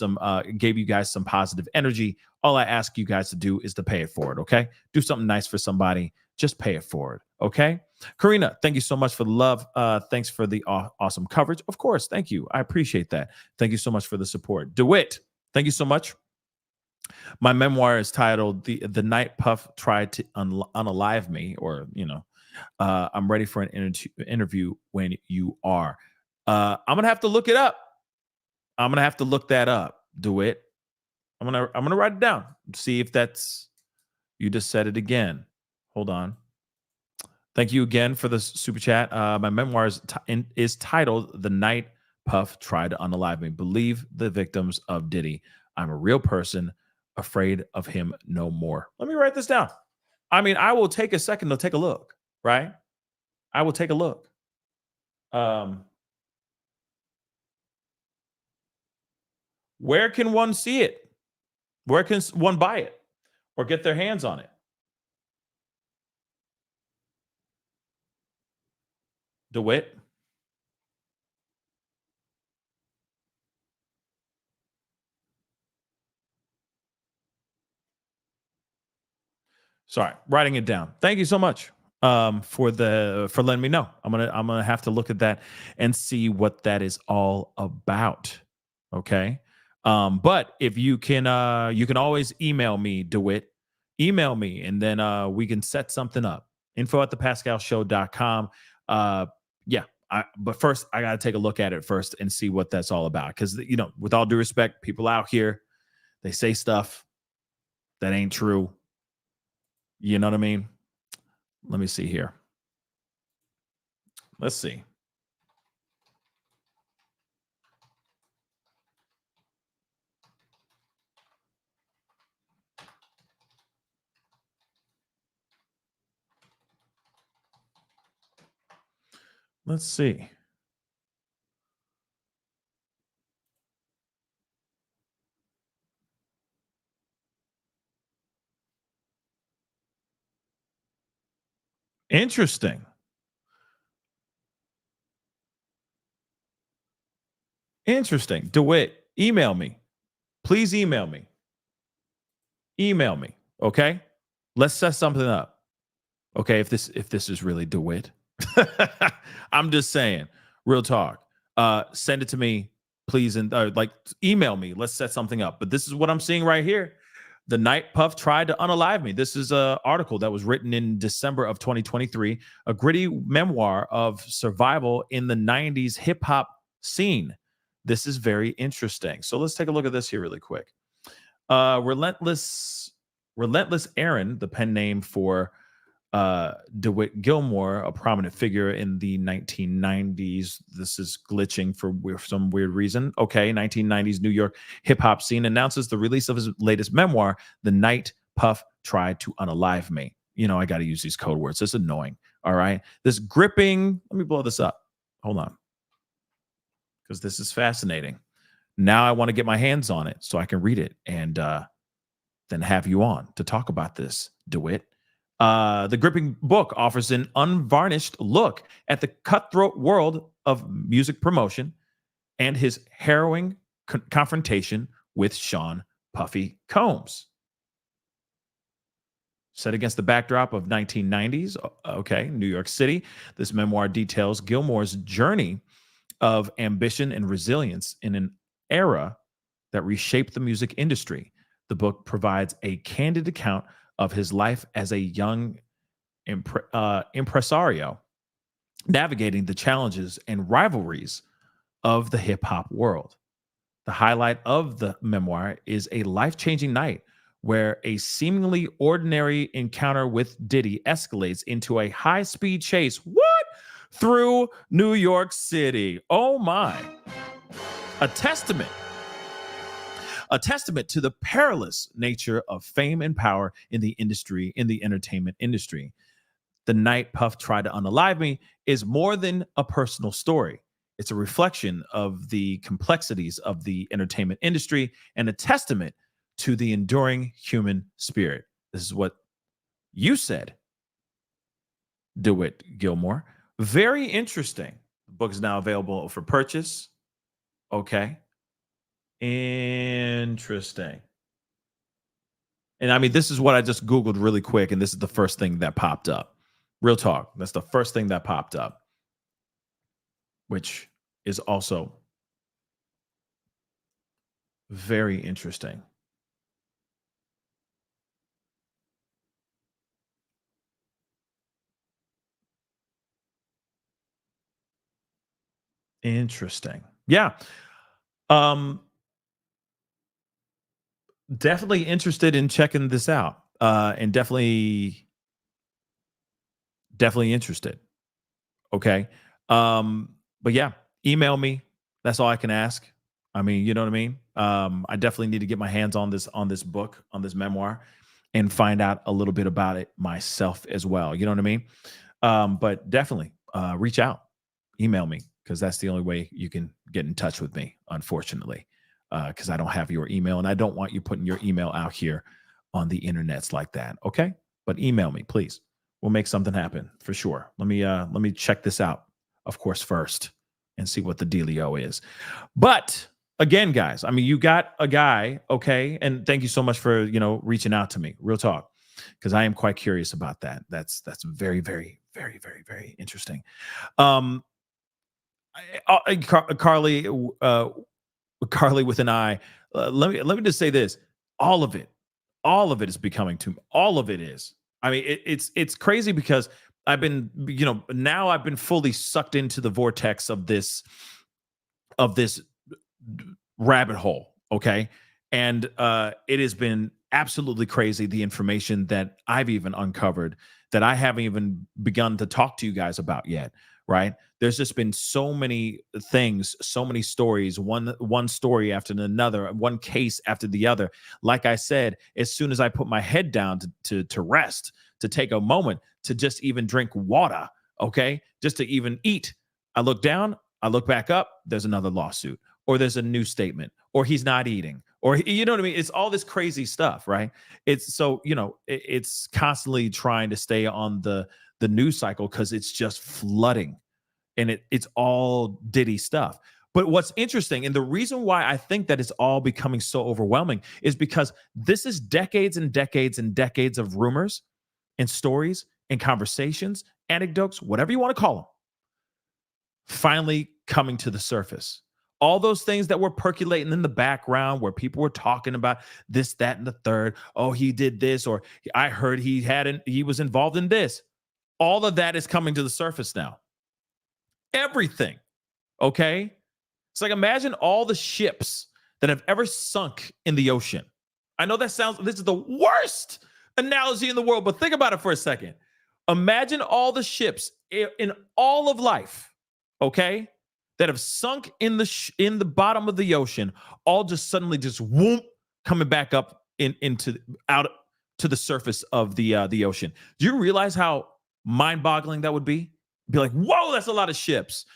gave you guys some positive energy. All I ask you guys to do is to pay it forward. Okay, do something nice for somebody. Just pay it forward. Okay, Karina, thank you so much for the love. Thanks for the awesome coverage. Of course, thank you. I appreciate that. Thank you so much for the support. DeWitt, thank you so much. My memoir is titled "The Night Puff Tried to Unalive Me," or I'm ready for an interview when you are. I'm gonna have to look it up. I'm gonna have to look that up. DeWitt. I'm gonna write it down. See if that's, you just said it again. Hold on. Thank you again for the super chat. My memoir is titled "The Night Puff Tried to Unalive Me." Believe the victims of Diddy. I'm a real person, afraid of him no more. Let me write this down. I mean, I will take a second to take a look, right? I will take a look. Where can one see it? Where can one buy it or get their hands on it? DeWitt. Sorry, writing it down. Thank you so much for letting me know. I'm gonna have to look at that and see what that is all about. Okay. But if you can always email me, DeWitt. Email me and then we can set something up. Info at thepascalshow.com. Yeah. But first I gotta take a look at it first and see what that's all about. Because with all due respect, people out here, they say stuff that ain't true. You know what I mean? Let me see here. Let's see. Let's see. Interesting. Interesting. DeWitt, email me. Please email me. Email me. Okay. Let's set something up. Okay. If this is really DeWitt. I'm just saying, real talk. Send it to me, please, and email me. Let's set something up. But this is what I'm seeing right here. The night Puff tried to unalive me. This is an article that was written in December of 2023, a gritty memoir of survival in the 90s hip hop scene. This is very interesting. So let's take a look at this here really quick. Relentless Aaron, the pen name for DeWitt Gilmore, a prominent figure in the 1990s. This is glitching for some weird reason. Okay, 1990s New York hip hop scene announces the release of his latest memoir, The Night Puff Tried to Unalive Me. I got to use these code words. It's annoying. All right. This gripping, let me blow this up. Hold on. Because this is fascinating. Now I want to get my hands on it so I can read it and then have you on to talk about this, DeWitt. The gripping book offers an unvarnished look at the cutthroat world of music promotion and his harrowing confrontation with Sean Puffy Combs. Set against the backdrop of 1990s, New York City, this memoir details Gilmore's journey of ambition and resilience in an era that reshaped the music industry. The book provides a candid account of his life as a young impresario, navigating the challenges and rivalries of the hip-hop world. The highlight of the memoir is a life-changing night where a seemingly ordinary encounter with Diddy escalates into a high-speed chase. Through New York City. Oh my. A testament to the perilous nature of fame and power in the entertainment industry. The Night Puff Tried to Unalive Me is more than a personal story. It's a reflection of the complexities of the entertainment industry and a testament to the enduring human spirit. This is what you said, DeWitt Gilmore. Very interesting. The book is now available for purchase. Okay. Interesting. And I mean, this is what I just Googled really quick, and this is the first thing that popped up. Real talk. That's the first thing that popped up, which is also very interesting. Interesting. Yeah. Definitely interested in checking this out. And definitely interested. Okay. But yeah, email me. That's all I can ask. I mean, you know what I mean? I definitely need to get my hands on this book, on this memoir, and find out a little bit about it myself as well. You know what I mean? But definitely reach out, email me, because that's the only way you can get in touch with me, unfortunately, because I don't have your email, and I don't want you putting your email out here on the internets like that. Okay, but email me, please. We'll make something happen for sure. Let me check this out, of course, first, and see what the dealio is. But again, guys, I mean, you got a guy, okay, and thank you so much for reaching out to me. Real talk. because I am quite curious about that. That's very, very, very, very, very interesting. Um, Carly, Carly with an I. Let me just say this: all of it is becoming too. All of it is. I mean, it's crazy because now I've been fully sucked into the vortex of this rabbit hole. Okay, and it has been absolutely crazy, the information that I've even uncovered that I haven't even begun to talk to you guys about yet. Right? There's just been so many things, so many stories, one story after another, one case after the other. Like I said, as soon as I put my head down to rest, to take a moment, to just even drink water, okay, just to even eat, I look down, I look back up, there's another lawsuit, or there's a new statement, or he's not eating, or you know what I mean? It's all this crazy stuff, right? It's so, it's constantly trying to stay on the news cycle because it's just flooding, and it's all Diddy stuff. But what's interesting, and the reason why I think that it's all becoming so overwhelming, is because this is decades and decades and decades of rumors and stories and conversations, anecdotes, whatever you want to call them, finally coming to the surface. All those things that were percolating in the background where people were talking about this, that, and the third. Oh, he did this, or I heard he was involved in this. All of that is coming to the surface now. Everything. Okay. It's like, imagine all the ships that have ever sunk in the ocean. I know this is the worst analogy in the world, but think about it for a second. Imagine all the ships in all of life, okay, that have sunk in the bottom of the ocean, all just suddenly just whoop, coming back up out to the surface of the ocean. Do you realize how mind-boggling that would be? Be like, whoa, that's a lot of ships,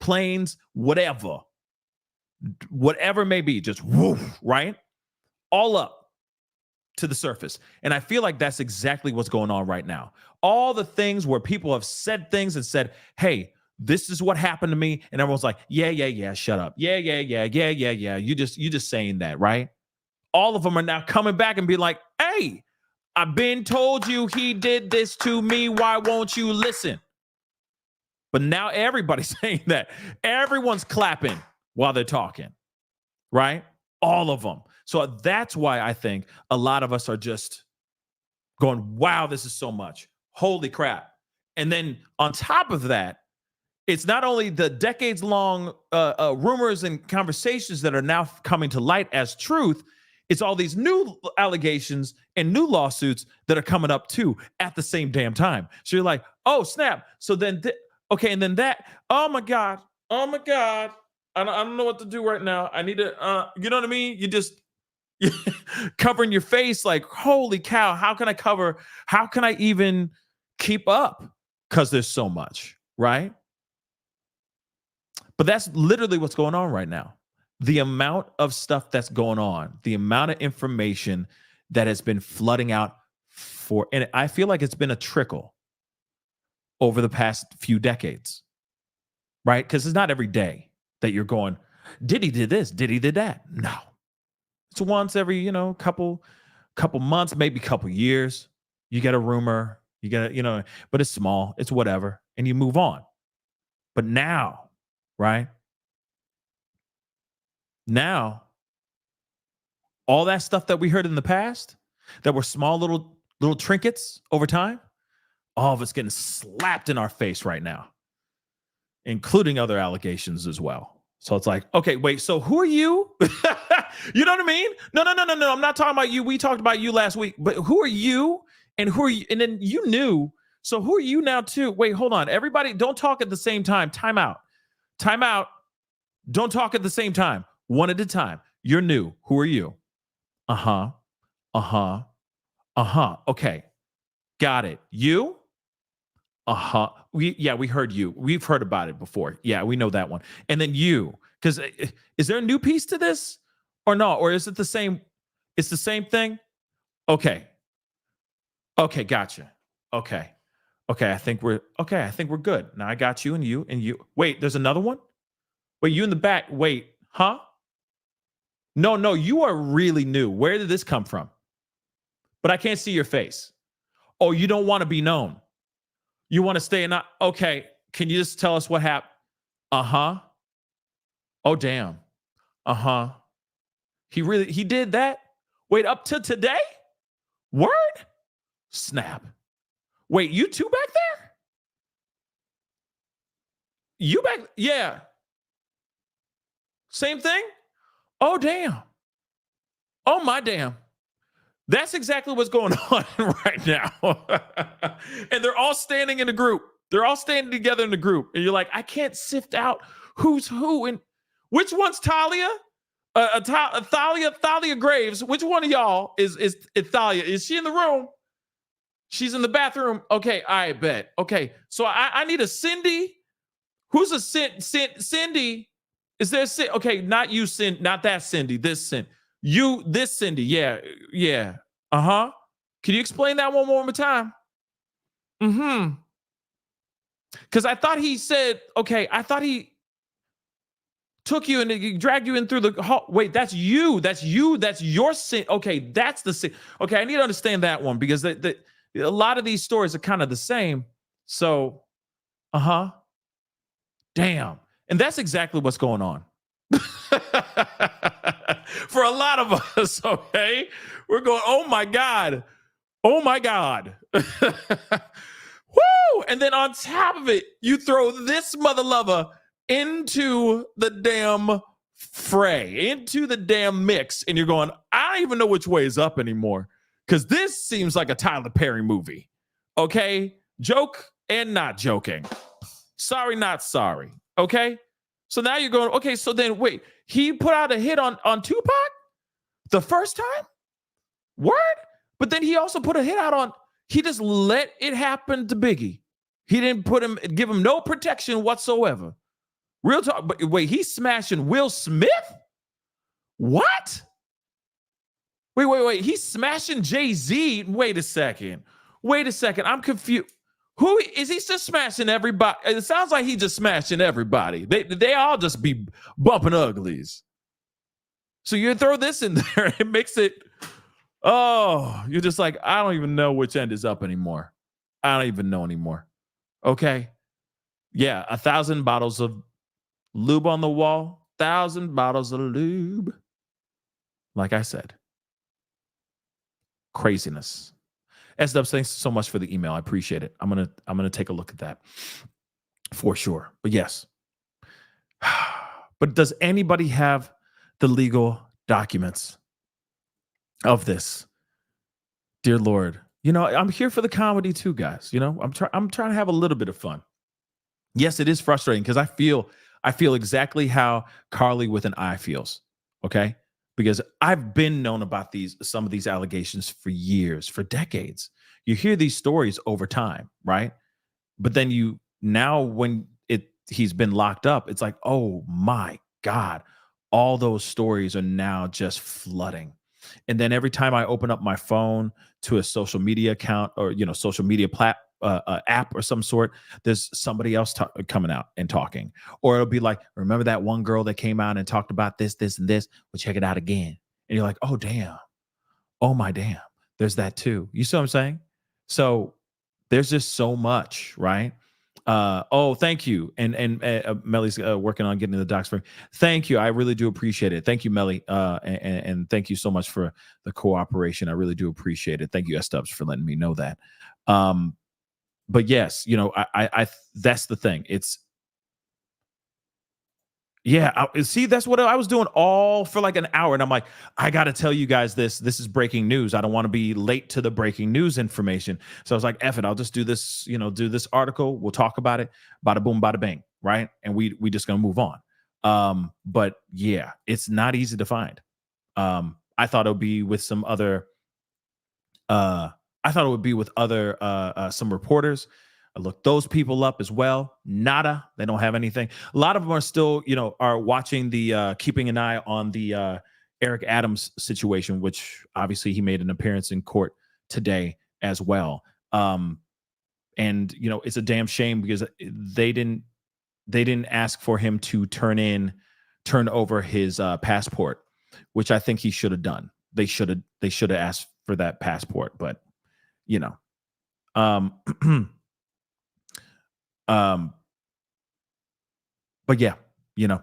planes, whatever may be, just woof, right? All up to the surface. And I feel like that's exactly what's going on right now. All the things where people have said things and said, hey, this is what happened to me. And everyone's like, yeah, shut up. Yeah. You just saying that, right? All of them are now coming back and be like, hey, I've been told you he did this to me. Why won't you listen? But now everybody's saying that. Everyone's clapping while they're talking, right? All of them. So that's why I think a lot of us are just going, wow, this is so much. Holy crap. And then on top of that, it's not only the decades-long rumors and conversations that are now coming to light as truth, it's all these new allegations and new lawsuits that are coming up too at the same damn time. So you're like, oh, snap. So then, okay, and then that, oh my God. I don't know what to do right now. I need to, you know what I mean? You just covering your face like, holy cow, how can I even keep up? Because there's so much, right? But that's literally what's going on right now. The amount of stuff that's going on, the amount of information that has been flooding out and I feel like it's been a trickle over the past few decades, right? Because it's not every day that you're going, Diddy did this, Diddy did that. No. It's once every, couple months, maybe couple years. You get a rumor, you get but it's small, it's whatever, and you move on. But now, right? Now, all that stuff that we heard in the past, that were small little trinkets over time, all of it's getting slapped in our face right now, including other allegations as well. So it's like, okay, wait, so who are you? You know what I mean? No. I'm not talking about you. We talked about you last week, but who are you? And who are you? And then you knew. So who are you now too? Wait, hold on. Everybody, don't talk at the same time. Time out. Don't talk at the same time. One at a time. You're new. Who are you? Okay. Got it. You? We heard you. We've heard about it before. Yeah, we know that one. And then you, because is there a new piece to this or no? Or is it the same? It's the same thing? Okay, gotcha. Okay, I think we're good. Now I got you and you and you. Wait, there's another one? Wait, you in the back. Wait, huh? No, you are really new. Where did this come from? but I can't see your face. Oh, you don't want to be known. You want to stay and not, okay, can you just tell us what happened? Uh-huh. Oh, damn. Uh-huh. He did that? Wait, up to today? Word? Snap. Wait, you two back there? You back? Yeah. Same thing? Oh, damn. Oh, my damn. That's exactly what's going on right now. And they're all standing in a group. They're all standing together in a group. And you're like, I can't sift out who's who. And which one's Talia? Thalia Graves. Which one of y'all is Thalia? Is she in the room? She's in the bathroom. Okay, I bet. Okay, so I need a Cindy. Who's a Cindy? Is there okay? Not you, Cindy. Not that Cindy. This Cindy. This Cindy. Yeah. Uh-huh. Can you explain that one more time? Mm-hmm. Because I thought he said, okay, I thought he took you and he dragged you in through the hall. Wait, that's you. That's your sin. Okay, that's the sin. Okay, I need to understand that one because a lot of these stories are kind of the same. So, damn. And that's exactly what's going on. For a lot of us, okay? We're going, oh my God. Oh my God. Woo! And then on top of it, you throw this mother lover into the damn fray, into the damn mix. And you're going, I don't even know which way is up anymore. Because this seems like a Tyler Perry movie. Okay? Joke and not joking. Sorry, not sorry. Okay? So now you're going, okay, so then wait, he put out a hit on Tupac the first time? Word? But then he also put a hit out on, he just let it happen to Biggie. He didn't give him no protection whatsoever. Real talk, but wait, he's smashing Will Smith? What? Wait, he's smashing Jay-Z. Wait a second, I'm confused. Who is he just smashing everybody? It sounds like he just smashing everybody. They all just be bumping uglies. So you throw this in there, it makes it, oh, you're just like, I don't even know which end is up anymore. I don't even know anymore. Okay. Yeah, 1,000 bottles of lube on the wall, 1,000 bottles of lube. Like I said, craziness. S-Dubs, thanks so much for the email. I appreciate it. I'm gonna take a look at that for sure. But yes. But does anybody have the legal documents of this? Dear Lord, I'm here for the comedy too, guys. I'm trying to have a little bit of fun. Yes, it is frustrating because I feel exactly how Carly with an I feels. Okay. Because I've been known about some of these allegations for years, for decades. You hear these stories over time, right? But then when he's been locked up, it's like, oh my God, all those stories are now just flooding. And then every time I open up my phone to a social media account or social media app or some sort, there's somebody else coming out and talking. Or it'll be like, remember that one girl that came out and talked about this, and this? Well, check it out again. And you're like, oh, damn. Oh, my damn. There's that too. You see what I'm saying? So there's just so much, right? Oh, thank you. And Melly's working on getting the docs for me. Thank you. I really do appreciate it. Thank you, Melly. And thank you so much for the cooperation. I really do appreciate it. Thank you, S-Dubs, for letting me know that. But yes, I that's the thing. It's, yeah, see, that's what I was doing all for like an hour. And I'm like, I got to tell you guys this is breaking news. I don't want to be late to the breaking news information. So I was like, F it, I'll just do this, do this article. We'll talk about it. Bada boom, bada bang. Right. And we just going to move on. But yeah, it's not easy to find. I thought it would be with some other, some reporters. I looked those people up as well. Nada. They don't have anything. A lot of them are still, are watching keeping an eye on the Eric Adams situation, which obviously he made an appearance in court today as well. And it's a damn shame because they didn't ask for him to turn over his passport, which I think he should have done. They should have asked for that passport, but you know, um, um, but yeah, you know,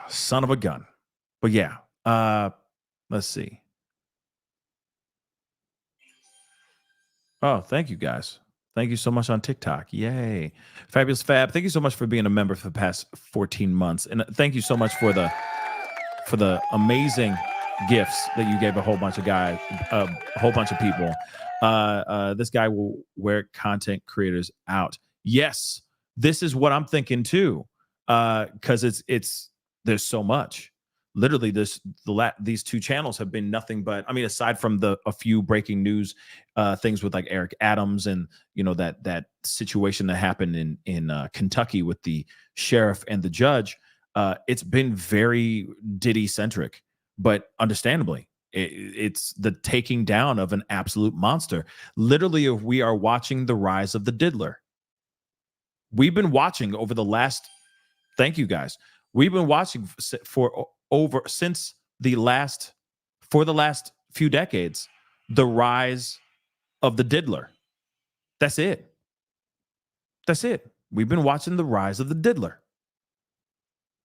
son of a gun. But yeah, let's see. Oh, thank you guys. Thank you so much on TikTok. Yay. Fabulous Fab. Thank you so much for being a member for the past 14 months. And thank you so much for the amazing gifts that you gave a whole bunch of guys, a whole bunch of people. This guy will wear content creators out. Yes, this is what I'm thinking too. Because it's there's so much. Literally, these two channels have been nothing but, I mean, aside from a few breaking news things with like Eric Adams and that situation that happened in Kentucky with the sheriff and the judge. It's been very Diddy centric, but understandably, it's the taking down of an absolute monster. Literally, we are watching the rise of the diddler. We've been watching over the last. Thank you guys. We've been watching for the last few decades the rise of the diddler. That's it. That's it. We've been watching the rise of the diddler.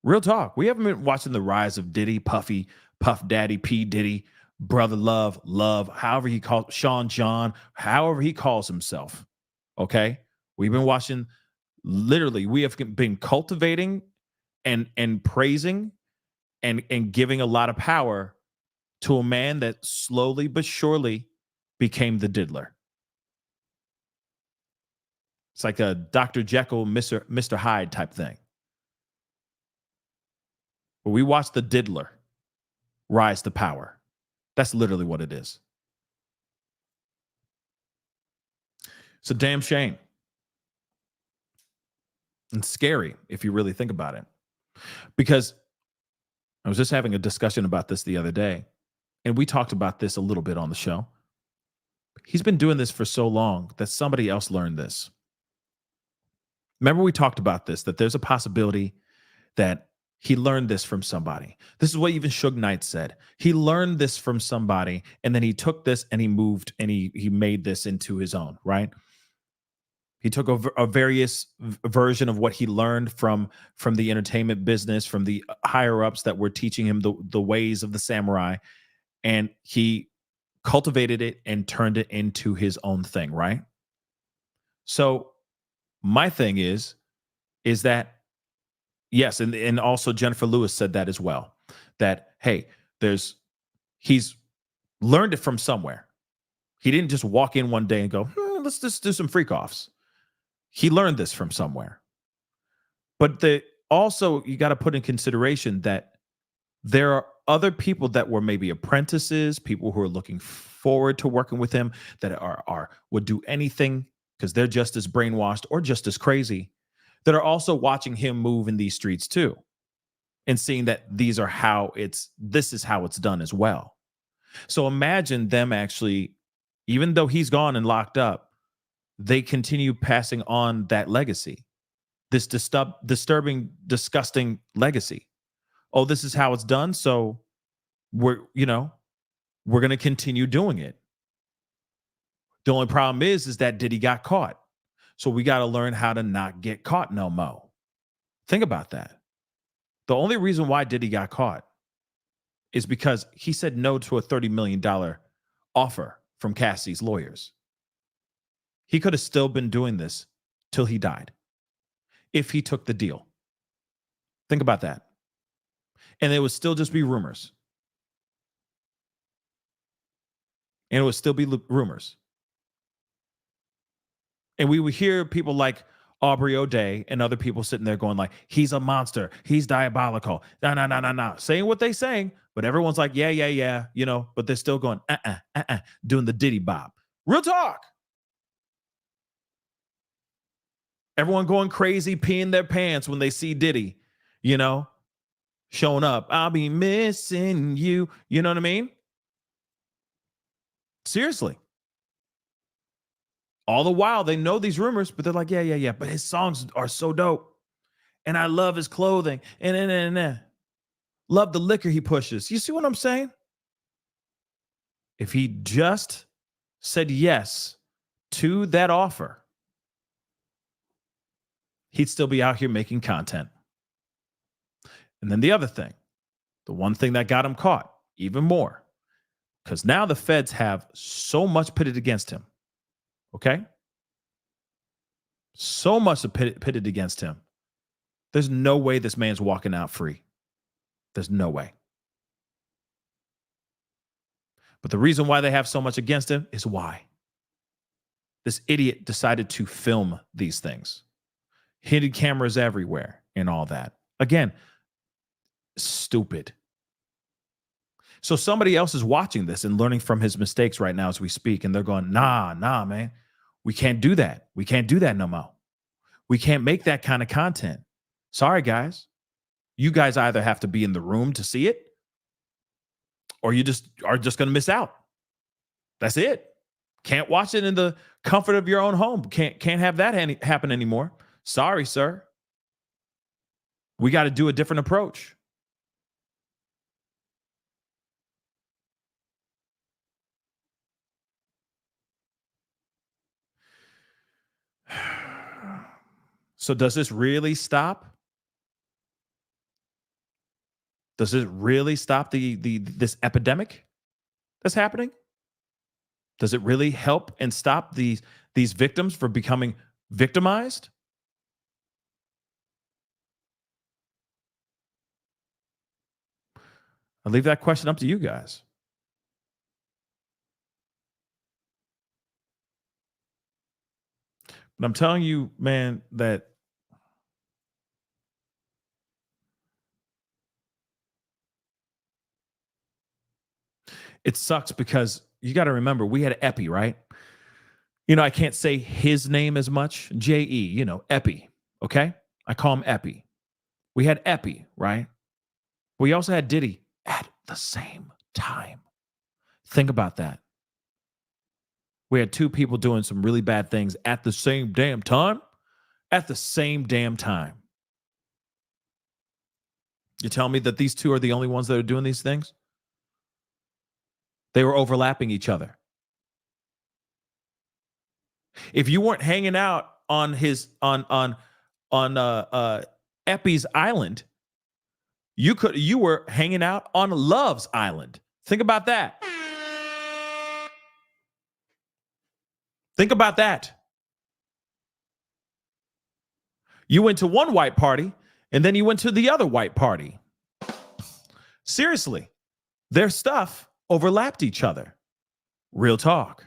Real talk. We haven't been watching the rise of Diddy, Puffy, Puff Daddy, P. Diddy, Brother Love, however he calls Sean John, however he calls himself. Okay? We've been watching, literally, we have been cultivating and praising and giving a lot of power to a man that slowly but surely became the diddler. It's like a Dr. Jekyll, Mr. Hyde type thing. But we watch the diddler rise to power. That's literally what it is. It's a damn shame. And scary if you really think about it. Because I was just having a discussion about this the other day, and we talked about this a little bit on the show. He's been doing this for so long that somebody else learned this. Remember we talked about this, that there's a possibility that he learned this from somebody. This is what even Suge Knight said. He learned this from somebody, and then he took this and he moved and he made this into his own, right? He took a various version of what he learned from the entertainment business, from the higher ups that were teaching him the ways of the samurai, and he cultivated it and turned it into his own thing, right? So my thing is that, yes, and also Jennifer Lewis said that as well, that, hey, he's learned it from somewhere. He didn't just walk in one day and go, let's just do some freak offs. He learned this from somewhere. But also, you got to put in consideration that there are other people that were maybe apprentices, people who are looking forward to working with him, that would do anything because they're just as brainwashed or just as crazy, that are also watching him move in these streets too, and seeing that this is how it's done as well. So imagine them actually, even though he's gone and locked up, they continue passing on that legacy, this disturbing, disgusting legacy. Oh, this is how it's done, so we're going to continue doing it. The only problem is that Diddy got caught. So we got to learn how to not get caught no more. Think about that. The only reason why Diddy got caught is because he said no to a $30 million offer from Cassie's lawyers. He could have still been doing this till he died if he took the deal. Think about that. And it would still just be rumors. And it would still be rumors. And we would hear people like Aubrey O'Day and other people sitting there going like, he's a monster. He's diabolical. No. Saying what they saying, but everyone's like, yeah, but they're still going, doing the Diddy bop. Real talk. Everyone going crazy, peeing their pants when they see Diddy, showing up. I'll be missing you. You know what I mean? Seriously. All the while, they know these rumors, but they're like, yeah. But his songs are so dope. And I love his clothing. And love the liquor he pushes. You see what I'm saying? if he just said yes to that offer, he'd still be out here making content. And then the other thing, the one thing that got him caught even more, because now the feds have so much pitted against him. Okay? So much pitted against him. There's no way this man's walking out free. There's no way. But the reason why they have so much against him is why. This idiot decided to film these things. Hidden cameras everywhere and all that. Again, stupid. So somebody else is watching this and learning from his mistakes right now as we speak. And they're going, nah, man. We can't do that. We can't do that no more. We can't make that kind of content. Sorry, guys. You guys either have to be in the room to see it, or you just are just going to miss out. That's it. Can't watch it in the comfort of your own home. Can't have that happen anymore. Sorry, sir. We got to do a different approach. So does this really stop? Does it really stop this epidemic that's happening? Does it really help and stop these victims from becoming victimized? I'll leave that question up to you guys. But I'm telling you, man, that it sucks because you got to remember, we had Epi, right? You know, I can't say his name as much. J-E, you know, Epi, okay? I call him Epi. We had Epi, right? We also had Diddy at the same time. Think about that. We had two people doing some really bad things at the same damn time. At the same damn time. You tell me that these two are the only ones that are doing these things? They were overlapping each other. If you weren't hanging out on his on Epi's island, you were hanging out on Love's island. Think about that. Think about that. You went to one white party and then you went to the other white party. Seriously, their stuff overlapped each other. Real talk.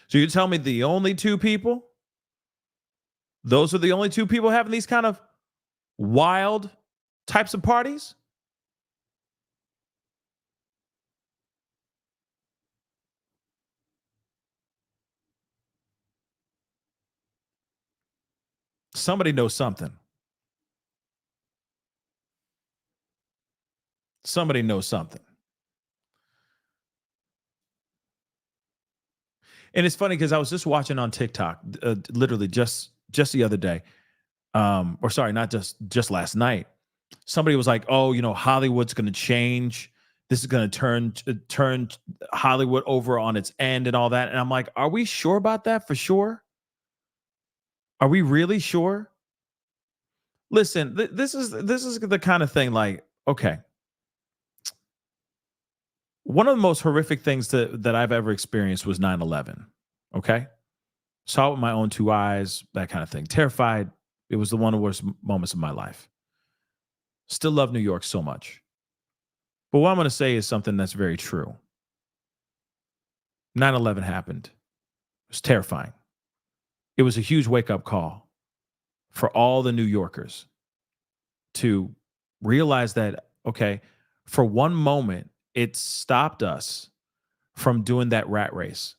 So you tell me the only two people, those are the only two people having these kind of wild types of parties? Somebody knows something. Somebody knows something. And it's funny because I was just watching on TikTok, literally just the other day, or sorry, not just last night. Somebody was like, "Oh, you know, Hollywood's going to change. This is going to turn Hollywood over on its end and all that." And I'm like, "Are we sure about that? For sure? Are we really sure?" Listen, this is the kind of thing. Like, okay, one of the most horrific things that I've ever experienced was 9/11. Okay, saw it with my own two eyes, that kind of thing. Terrified. It was one of the worst moments of my life. Still love New York so much. But what I'm going to say is something that's very true. 9/11 happened. It was terrifying. It was a huge wake-up call for all the New Yorkers to realize that, okay, for one moment, it stopped us from doing that rat race,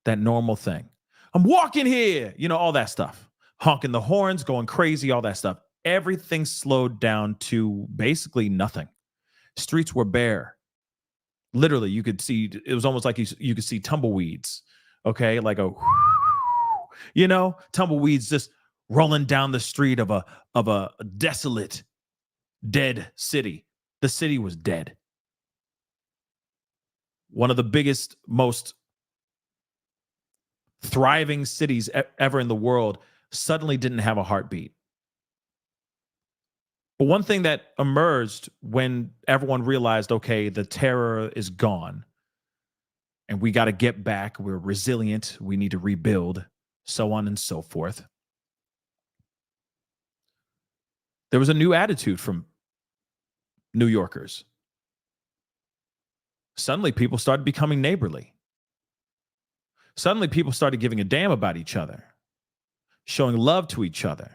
that normal thing. I'm walking here, you know, all that stuff. Honking the horns, going crazy, all that stuff. Everything slowed down to basically nothing. Streets were bare. Literally, you could see, it was almost like you could see tumbleweeds, okay? Like you know, tumbleweeds just rolling down the street of a desolate, dead city. The city was dead. one of the biggest, most thriving cities ever in the world, suddenly didn't have a heartbeat. But one thing that emerged when everyone realized, okay, the terror is gone and we got to get back, we're resilient, we need to rebuild, so on and so forth. There was a new attitude from New Yorkers. Suddenly, people started becoming neighborly. Suddenly, people started giving a damn about each other, showing love to each other,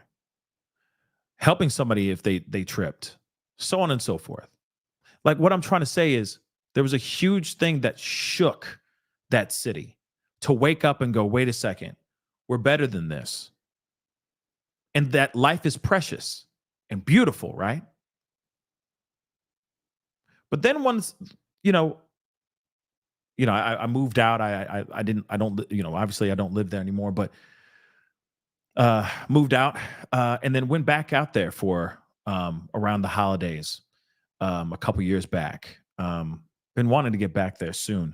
helping somebody if they tripped, so on and so forth. Like, what I'm trying to say is there was a huge thing that shook that city to wake up and go, wait a second, we're better than this. And that life is precious and beautiful, right? But then once, I moved out. I don't, obviously I don't live there anymore, but moved out and then went back out there for around the holidays a couple years back. Been wanting to get back there soon,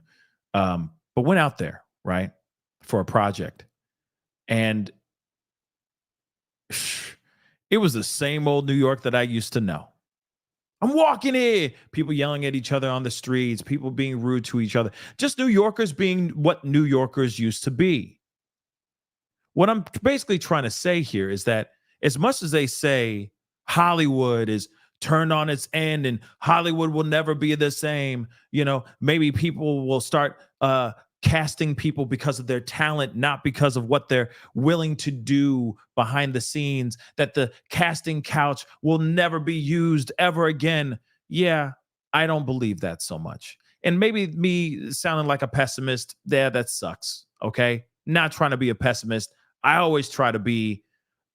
but went out there, right, for a project. And it was the same old New York that I used to know. I'm walking in, people yelling at each other on the streets, people being rude to each other, just New Yorkers being what New Yorkers used to be. What I'm basically trying to say here is that as much as they say Hollywood is turned on its end and Hollywood will never be the same, maybe people will start casting people because of their talent, not because of what they're willing to do behind the scenes, that the casting couch will never be used ever again. Yeah, I don't believe that so much. And maybe me sounding like a pessimist, that sucks. Okay. Not trying to be a pessimist. I always try to be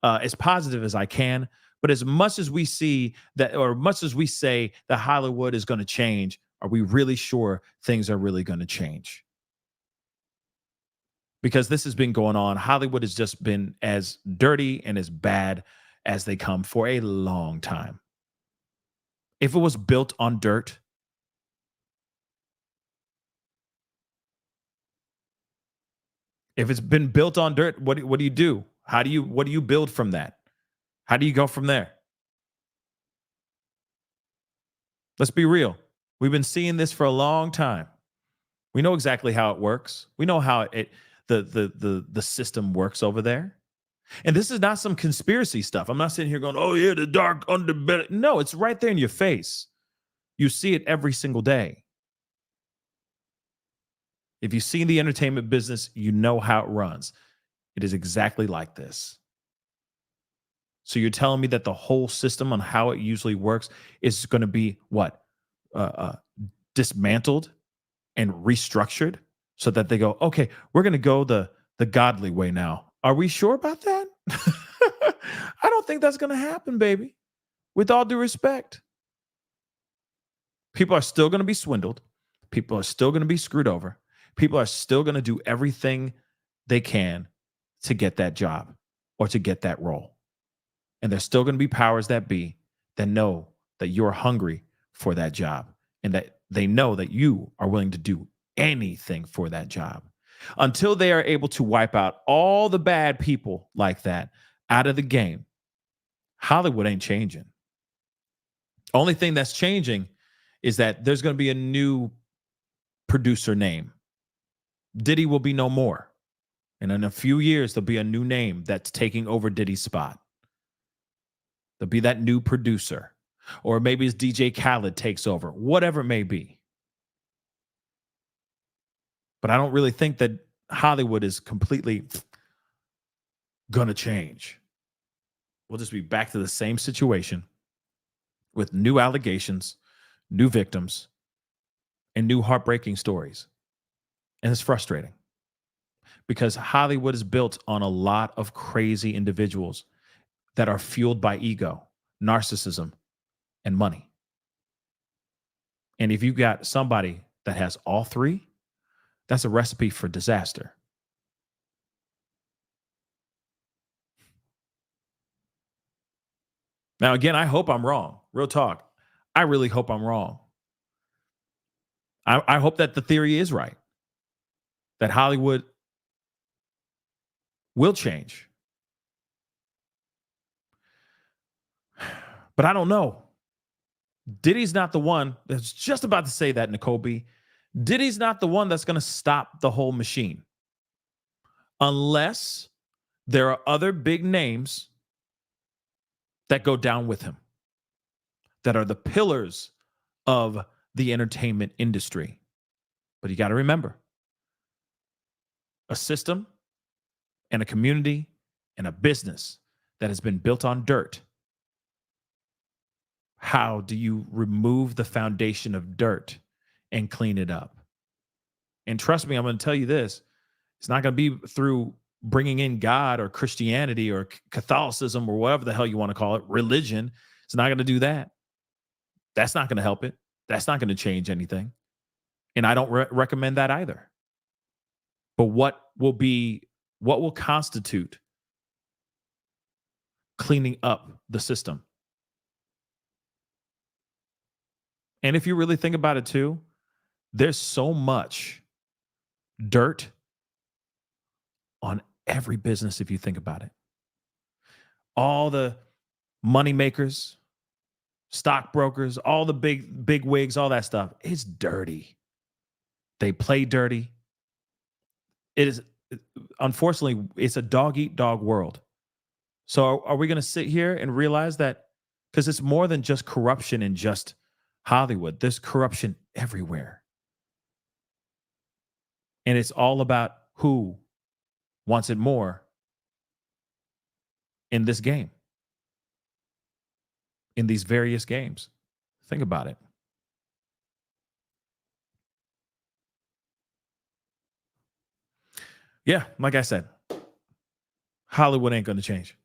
as positive as I can. But as much as we see that, or much as we say that Hollywood is going to change, are we really sure things are really going to change? Because this has been going on. Hollywood has just been as dirty and as bad as they come for a long time. If it was built on dirt, if it's been built on dirt, what do you do? What do you build from that? How do you go from there? Let's be real. We've been seeing this for a long time. We know exactly how it works. We know how the system works over there. And this is not some conspiracy stuff. I'm not sitting here going, "Oh yeah, the dark underbelly." No, it's right there in your face. You see it every single day. If you see the entertainment business, you know how it runs. It is exactly like this. So you're telling me that the whole system on how it usually works is going to be what? Dismantled and restructured so that they go, okay, we're going to go the godly way now. Are we sure about that? I don't think that's going to happen, baby. With all due respect, people are still going to be swindled. People are still going to be screwed over. People are still going to do everything they can to get that job or to get that role. And there's still going to be powers that be that know that you're hungry for that job and that they know that you are willing to do anything for that job. Until they are able to wipe out all the bad people like that out of the game, Hollywood ain't changing. Only thing that's changing is that there's going to be a new producer name. Diddy will be no more. And in a few years, there'll be a new name that's taking over Diddy's spot. There'll be that new producer. Or maybe it's DJ Khaled takes over, whatever it may be. But I don't really think that Hollywood is completely going to change. We'll just be back to the same situation with new allegations, new victims, and new heartbreaking stories. And it's frustrating because Hollywood is built on a lot of crazy individuals that are fueled by ego, narcissism, and money. And if you got somebody that has all three, that's a recipe for disaster. Now, again, I hope I'm wrong. Real talk. I really hope I'm wrong. I hope that the theory is right, that Hollywood will change. But I don't know. Diddy's not the one that's just about to say that, Nicole B. Diddy's not the one that's going to stop the whole machine. Unless there are other big names that go down with him, that are the pillars of the entertainment industry. But you got to remember, a system and a community and a business that has been built on dirt. How do you remove the foundation of dirt and clean it up? And trust me, I'm going to tell you this. It's not going to be through bringing in God or Christianity or Catholicism or whatever the hell you want to call it, religion. It's not going to do that. That's not going to help it. That's not going to change anything. And I don't recommend that either. But what will constitute cleaning up the system? And if you really think about it too, there's so much dirt on every business if you think about it. All the money makers, stockbrokers, all the big wigs, all that stuff, it's dirty. They play dirty. It is, unfortunately, it's a dog-eat-dog world. So are we going to sit here and realize that? Because it's more than just corruption in just Hollywood. There's corruption everywhere. And it's all about who wants it more in this game, in these various games. Think about it. Yeah, like I said, Hollywood ain't going to change.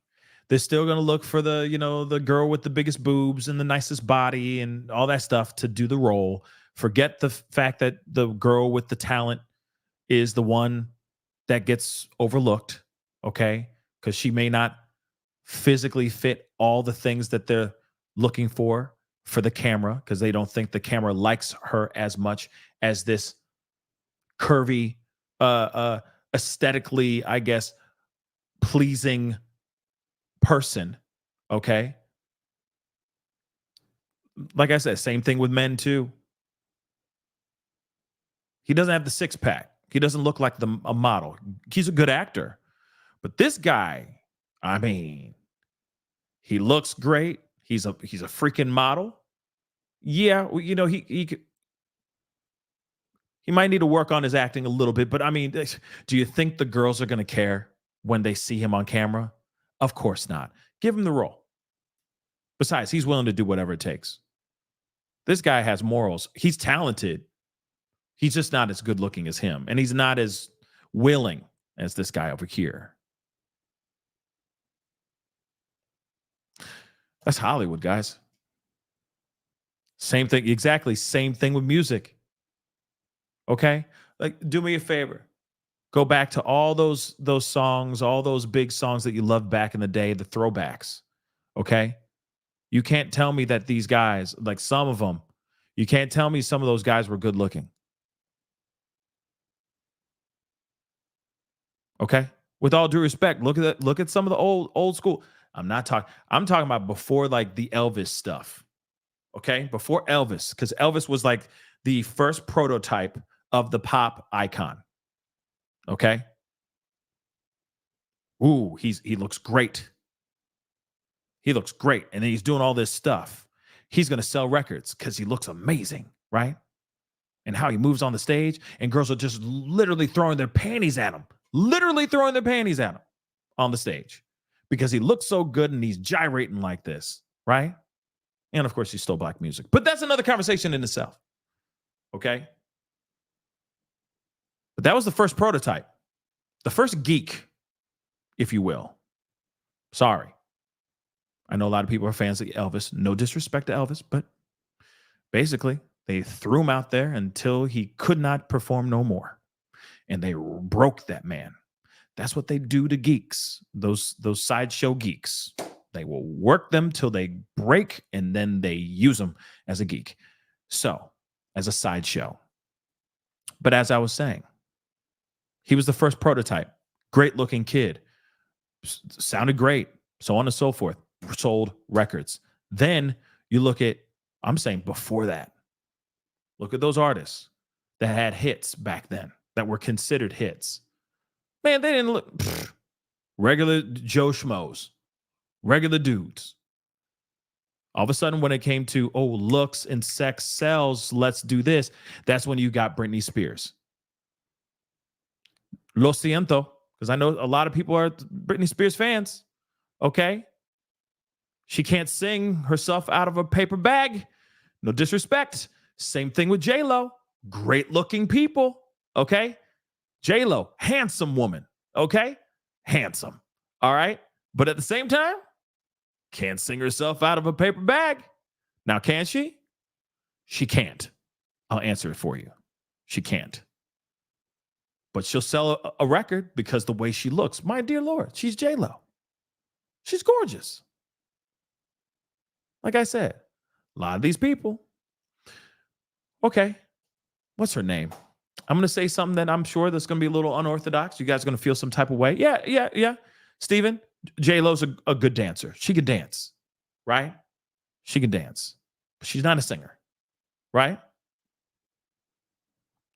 They're still going to look for the girl with the biggest boobs and the nicest body and all that stuff to do the role. Forget the fact that the girl with the talent is the one that gets overlooked, okay? Because she may not physically fit all the things that they're looking for the camera, because they don't think the camera likes her as much as this curvy, aesthetically, I guess, pleasing person, okay? Like I said, same thing with men too. He doesn't have the six-pack. He doesn't look like a model. He's a good actor. But this guy, I mean, he looks great. He's a freaking model. Yeah, he might need to work on his acting a little bit, but I mean, do you think the girls are going to care when they see him on camera? Of course not. Give him the role. Besides, he's willing to do whatever it takes. This guy has morals. He's talented. He's just not as good looking as him. And he's not as willing as this guy over here. That's Hollywood, guys. Same thing. Exactly. Same thing with music. Okay? Like, do me a favor. Go back to all those songs, all those big songs that you loved back in the day, the throwbacks. Okay? You can't tell me that these guys, like some of them, you can't tell me some of those guys were good looking. Okay? With all due respect, look at some of the old school. I'm talking about before, like, the Elvis stuff. Okay? Before Elvis, because Elvis was like the first prototype of the pop icon. Okay? Ooh, he looks great. He looks great. And then he's doing all this stuff. He's going to sell records because he looks amazing, right? And how he moves on the stage, and girls are just literally throwing their panties at him. Literally throwing their panties at him on the stage because he looks so good and he's gyrating like this, right? And of course, he stole black music. But that's another conversation in itself. Okay? But that was the first prototype. The first geek, if you will. Sorry. I know a lot of people are fans of Elvis. No disrespect to Elvis, but basically, they threw him out there until he could not perform no more. And they broke that man. That's what they do to geeks, those sideshow geeks. They will work them till they break, and then they use them as a geek. So, as a sideshow. But as I was saying, he was the first prototype. Great looking kid. Sounded great. So on and so forth. Sold records. Then you look at, I'm saying before that, look at those artists that had hits back then, that were considered hits. Man, they didn't look regular Joe Schmoes, regular dudes. All of a sudden, when it came to, looks and sex sells, let's do this, that's when you got Britney Spears. Lo siento, because I know a lot of people are Britney Spears fans. Okay? She can't sing herself out of a paper bag. No disrespect. Same thing with J-Lo. Great looking people. Okay? J-Lo, handsome woman. Okay? Handsome. All right? But at the same time, can't sing herself out of a paper bag. Now, can she? She can't. I'll answer it for you. She can't. But she'll sell a record because the way she looks. My dear Lord, she's J-Lo. She's gorgeous. Like I said, a lot of these people. Okay, what's her name? I'm going to say something that I'm sure that's going to be a little unorthodox. You guys are going to feel some type of way. Yeah. Steven, J-Lo's a good dancer. She can dance, right? She can dance. But she's not a singer, right?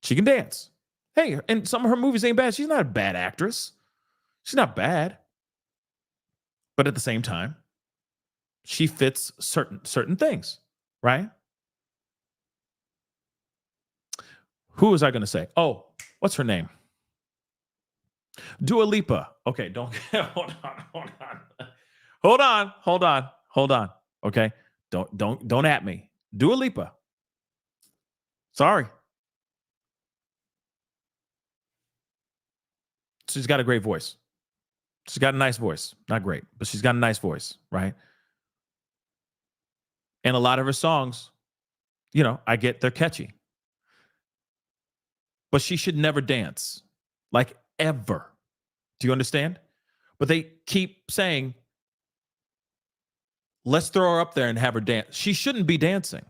She can dance. Hey, and some of her movies ain't bad. She's not a bad actress. She's not bad. But at the same time, she fits certain things, right? Who was I going to say? Oh, what's her name? Dua Lipa. Okay, don't hold on. Okay, don't at me. Dua Lipa. Sorry. She's got a great voice. She's got a nice voice. Not great, but she's got a nice voice, right? And a lot of her songs, I get they're catchy. But she should never dance. Like ever. Do you understand? But they keep saying, let's throw her up there and have her dance. She shouldn't be dancing.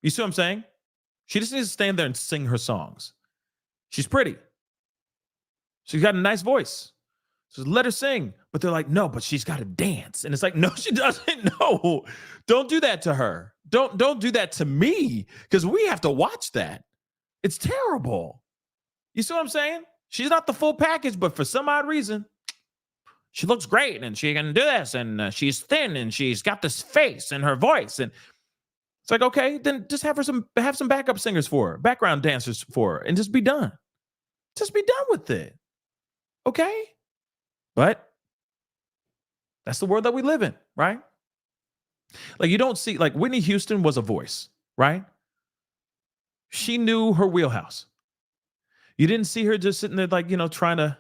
You see what I'm saying? She just needs to stand there and sing her songs. She's pretty. She's got a nice voice. So let her sing. But they're like, no, but she's got to dance. And it's like, no, she doesn't. No, don't do that to her. Don't do that to me, because we have to watch that. It's terrible. You see what I'm saying? She's not the full package, but for some odd reason, she looks great and she can do this, and she's thin and she's got this face and her voice. And it's like, okay, then just have some backup singers for her, background dancers for her, and just be done. Just be done with it. Okay? But that's the world that we live in, right? Like, you don't see, like, Whitney Houston was a voice, right? She knew her wheelhouse. You didn't see her just sitting there, like, trying to,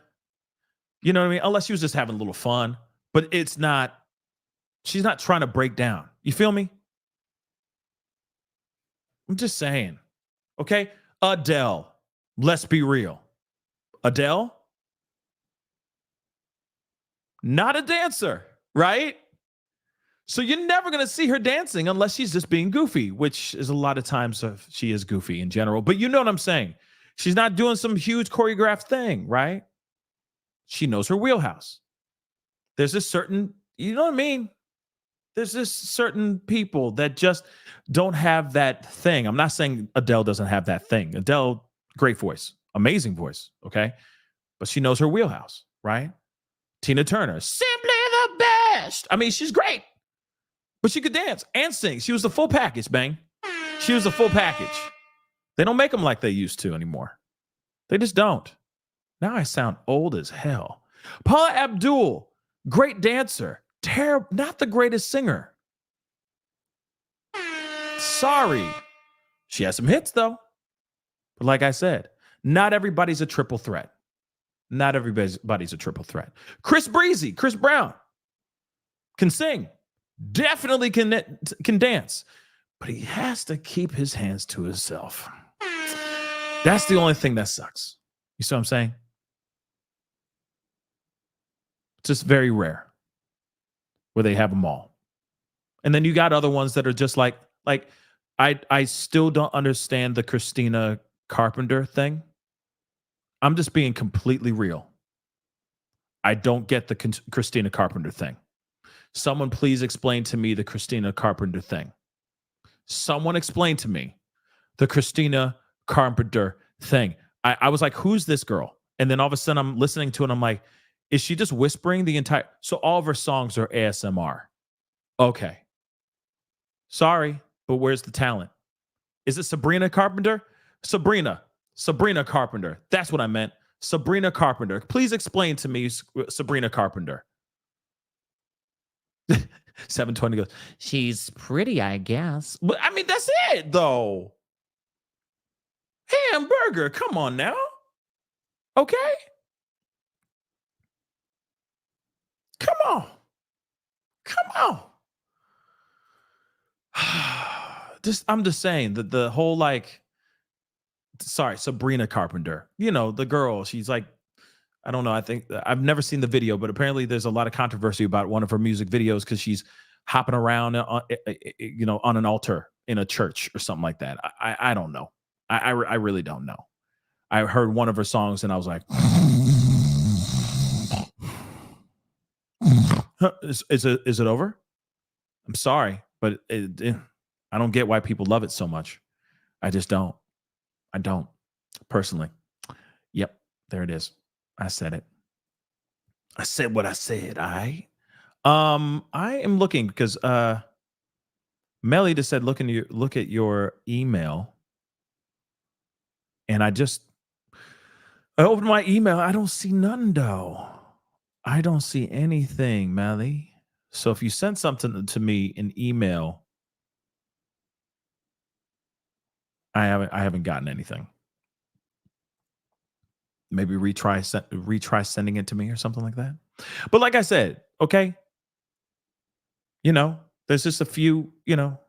you know what I mean? Unless she was just having a little fun. But she's not trying to break down. You feel me? I'm just saying. Okay? Adele. Let's be real. Adele, not a dancer, right? So you're never going to see her dancing unless she's just being goofy, which is a lot of times she is goofy in general. But you know what I'm saying? She's not doing some huge choreographed thing, right? She knows her wheelhouse. There's this certain, you know what I mean? There's this certain people that just don't have that thing. I'm not saying Adele doesn't have that thing. Adele, great voice, amazing voice, okay? But she knows her wheelhouse, right? Tina Turner, simply the best. I mean, she's great, but she could dance and sing. She was the full package, bang. She was the full package. They don't make them like they used to anymore. They just don't. Now I sound old as hell. Paula Abdul, great dancer. Terrible, not the greatest singer. Sorry. She has some hits, though. But like I said, not everybody's a triple threat. Not everybody's a triple threat. Chris Brown can sing. Definitely can dance. But he has to keep his hands to himself. That's the only thing that sucks. You see what I'm saying? It's just very rare where they have them all. And then you got other ones that are just like I still don't understand the Christina Carpenter thing. I'm just being completely real. I don't get the Christina Carpenter thing. Someone please explain to me the Christina Carpenter thing. Someone explain to me the Christina Carpenter thing. I was like, who's this girl? And then all of a sudden I'm listening to it and I'm like, is she just whispering the entire? So all of her songs are ASMR. Okay. Sorry, but where's the talent? Is it Sabrina Carpenter? Sabrina Carpenter. That's what I meant. Sabrina Carpenter. Please explain to me Sabrina Carpenter. 720 goes, she's pretty, I guess. But I mean, that's it, though. Hamburger, come on now. Okay? Come on. I'm just saying that the whole Sabrina Carpenter, the girl, she's like, I don't know. I think I've never seen the video, but apparently there's a lot of controversy about one of her music videos because she's hopping around on an altar in a church or something like that. I don't know. I really don't know. I heard one of her songs and I was like, is it over? I'm sorry, but I don't get why people love it so much. I just don't. I don't personally. Yep, there it is. I said it. I said what I said. I am looking because Melly just said look at your email, and I opened my email. I don't see none though. I don't see anything, Melly. So if you sent something to me in email, I haven't gotten anything. Maybe retry sending it to me or something like that. But like I said, okay, there's just a few,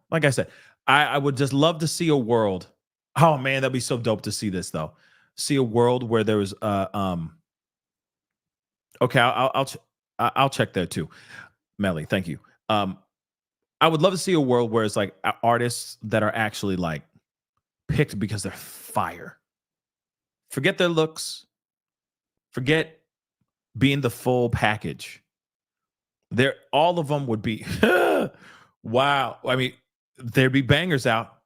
like I said, I would just love to see a world. Oh man, that'd be so dope to see this though. See a world where there was okay, I'll check there too. Melly, thank you. I would love to see a world where it's like artists that are actually like picked because they're fire. Forget their looks. Forget being the full package. All of them would be wow. I mean, there'd be bangers out.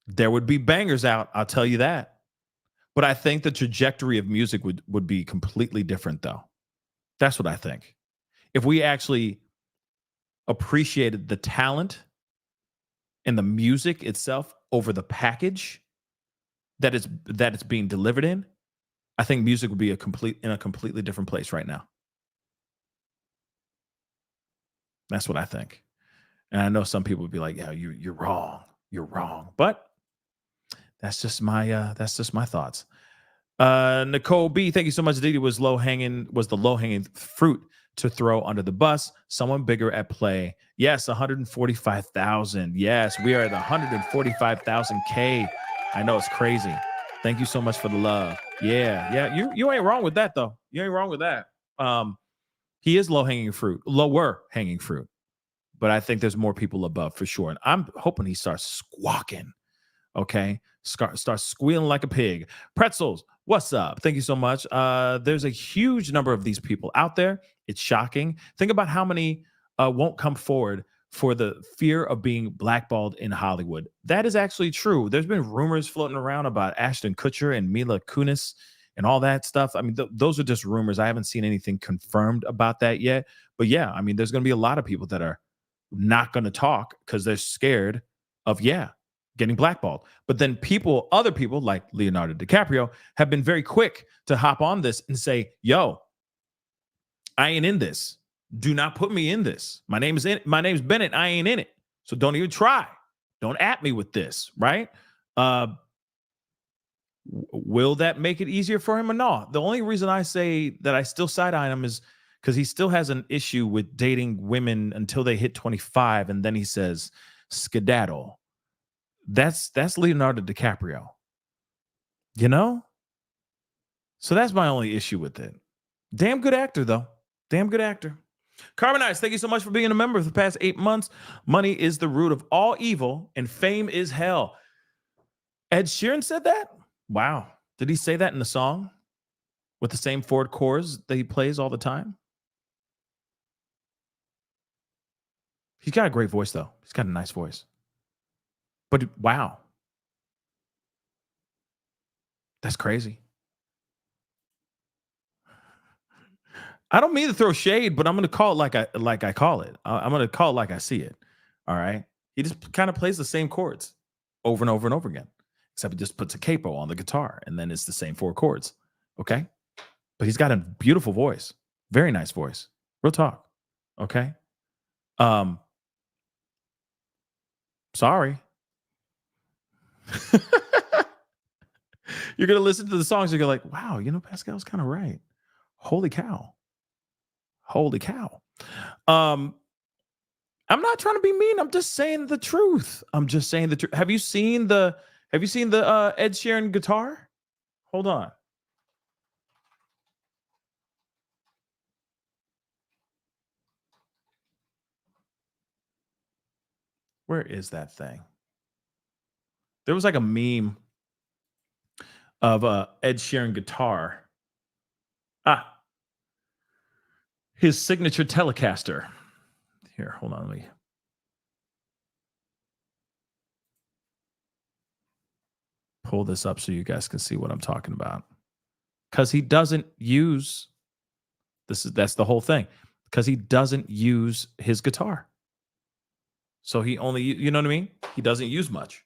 There would be bangers out. I'll tell you that. But I think the trajectory of music would be completely different, though. That's what I think. If we actually appreciated the talent and the music itself over the package that it's being delivered in, I think music would be in a completely different place right now. That's what I think. And I know some people would be like, yeah, you're wrong. You're wrong. But that's just my thoughts. Nicole B, thank you so much. Diddy was the low hanging fruit to throw under the bus. Someone bigger at play. Yes, 145,000. Yes, we are at 145,000K. I know it's crazy. Thank you so much for the love. Yeah. You ain't wrong with that though. You ain't wrong with that. He is lower hanging fruit, but I think there's more people above for sure. And I'm hoping he starts squawking. Okay, starts squealing like a pig. Pretzels, what's up? Thank you so much. There's a huge number of these people out there. It's shocking. Think about how many won't come forward for the fear of being blackballed in Hollywood. That is actually true. There's been rumors floating around about Ashton Kutcher and Mila Kunis and all that stuff. I mean, those are just rumors. I haven't seen anything confirmed about that yet. But yeah, I mean, there's going to be a lot of people that are not going to talk because they're scared of, getting blackballed. But then other people like Leonardo DiCaprio have been very quick to hop on this and say, yo, I ain't in this. Do not put me in this. My name's Bennett. I ain't in it. So don't even try. Don't at me with this, right? Will that make it easier for him or not? The only reason I say that I still side-eye him is because he still has an issue with dating women until they hit 25, and then he says skedaddle. That's Leonardo DiCaprio. So that's my only issue with it. Damn good actor, though. Damn good actor. Carbonize, thank you so much for being a member for the past 8 months. Money is the root of all evil, and fame is hell. Ed Sheeran said that? Wow. Did he say that in the song? with the same 4 chords that he plays all the time. He's got a great voice, though. He's got a nice voice. But wow. That's crazy. I don't mean to throw shade, but I'm going to call it like I call it. I'm going to call it like I see it. All right. He just kind of plays the same chords over and over and over again, except he just puts a capo on the guitar and then it's the same 4 chords. Okay. But he's got a beautiful voice. Very nice voice. Real talk. Okay. Sorry. You're going to listen to the songs. You're going to like, wow, Pascal's kind of right. Holy cow. Holy cow. I'm not trying to be mean. I'm just saying the truth. I'm just saying the truth. Have you seen the Ed Sheeran guitar? Hold on. Where is that thing? There was like a meme of Ed Sheeran guitar. His signature Telecaster. Here, hold on. Let me. Pull this up so you guys can see what I'm talking about. Because he doesn't use that's the whole thing. Because he doesn't use his guitar. So he only, you know what I mean? He doesn't use much.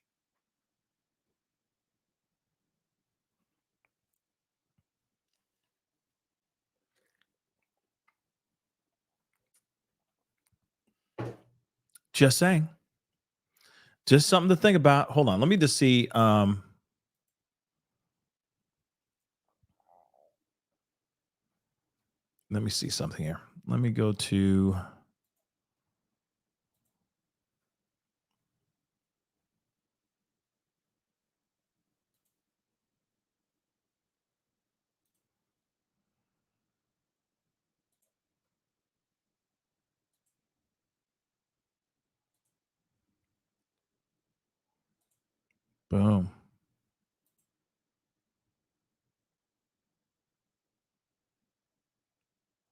Just saying. Just something to think about. Hold on. Let me just see. Let me see something here. Let me go to. Boom.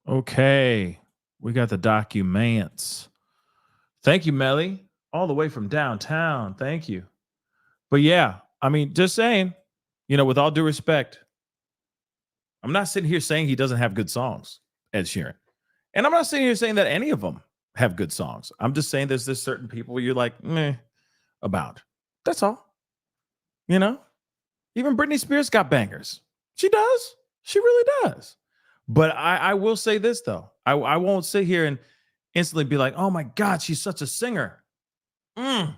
Okay. We got the documents. Thank you, Melly. All the way from downtown. Thank you. But yeah, I mean, just saying, with all due respect, I'm not sitting here saying he doesn't have good songs, Ed Sheeran. And I'm not sitting here saying that any of them have good songs. I'm just saying there's this certain people where you're like, meh, about. That's all. Even Britney Spears got bangers. She does. She really does. But I will say this, though. I won't sit here and instantly be like, oh, my God, she's such a singer. I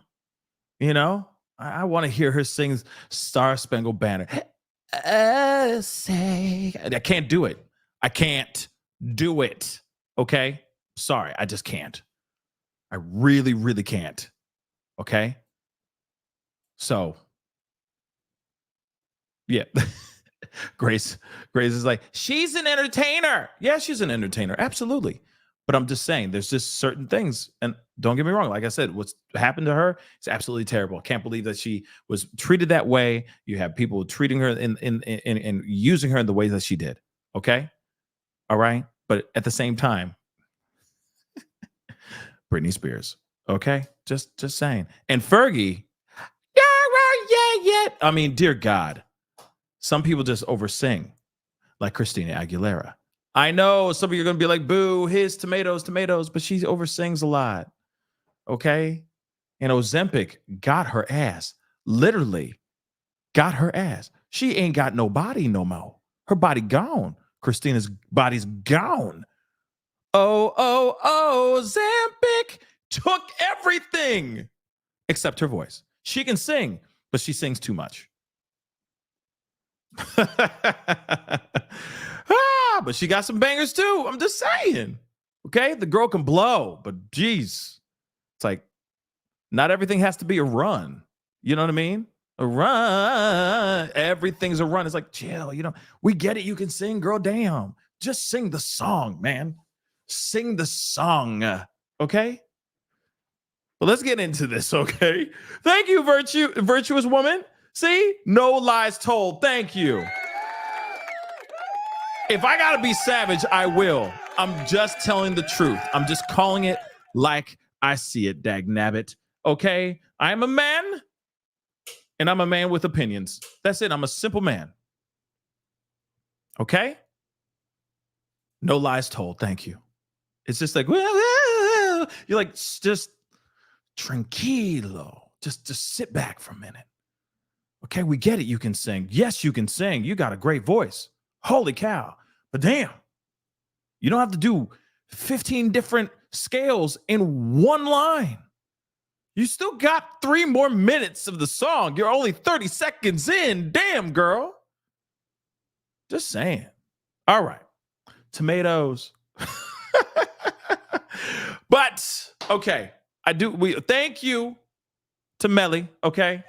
want to hear her sing Star Spangled Banner. I can't do it. I can't do it. Okay? Sorry, I just can't. I really, really can't. Okay? So, yeah. Grace is like, she's an entertainer. Yeah, she's an entertainer. Absolutely. But I'm just saying, there's just certain things. And don't get me wrong. Like I said, what's happened to her is absolutely terrible. I can't believe that she was treated that way. You have people treating her and using her in the ways that she did. Okay? All right? But at the same time, Britney Spears. Okay? Just saying. And Fergie, yeah. I mean, dear God. Some people just oversing, like Christina Aguilera. I know some of you are going to be like, boo, his tomatoes, but she oversins a lot. Okay? And Ozempic got her ass. Literally got her ass. She ain't got no body no more. Her body gone. Christina's body's gone. Ozempic took everything except her voice. She can sing, but she sings too much. But she got some bangers too. I'm just saying. Okay, the girl can blow, but geez, it's like not everything has to be a run. You know what I mean? A run. Everything's a run. It's like, chill. We get it. You can sing, girl. Damn, just sing the song, man. Sing the song. Okay. Well, let's get into this. Okay. Thank you, virtuous woman. See, no lies told. Thank you. If I gotta be savage, I will. I'm just telling the truth. I'm just calling it like I see it, dagnabbit. Okay? I am a man, and I'm a man with opinions. That's it. I'm a simple man. Okay? No lies told. Thank you. It's just like, you're like, just tranquilo. Just sit back for a minute. Okay, we get it. You can sing. Yes, you can sing. You got a great voice. Holy cow. But damn, you don't have to do 15 different scales in one line. You still got 3 more minutes of the song. You're only 30 seconds in. Damn, girl. Just saying. All right. Tomatoes. But, okay. Thank you to Melly, okay?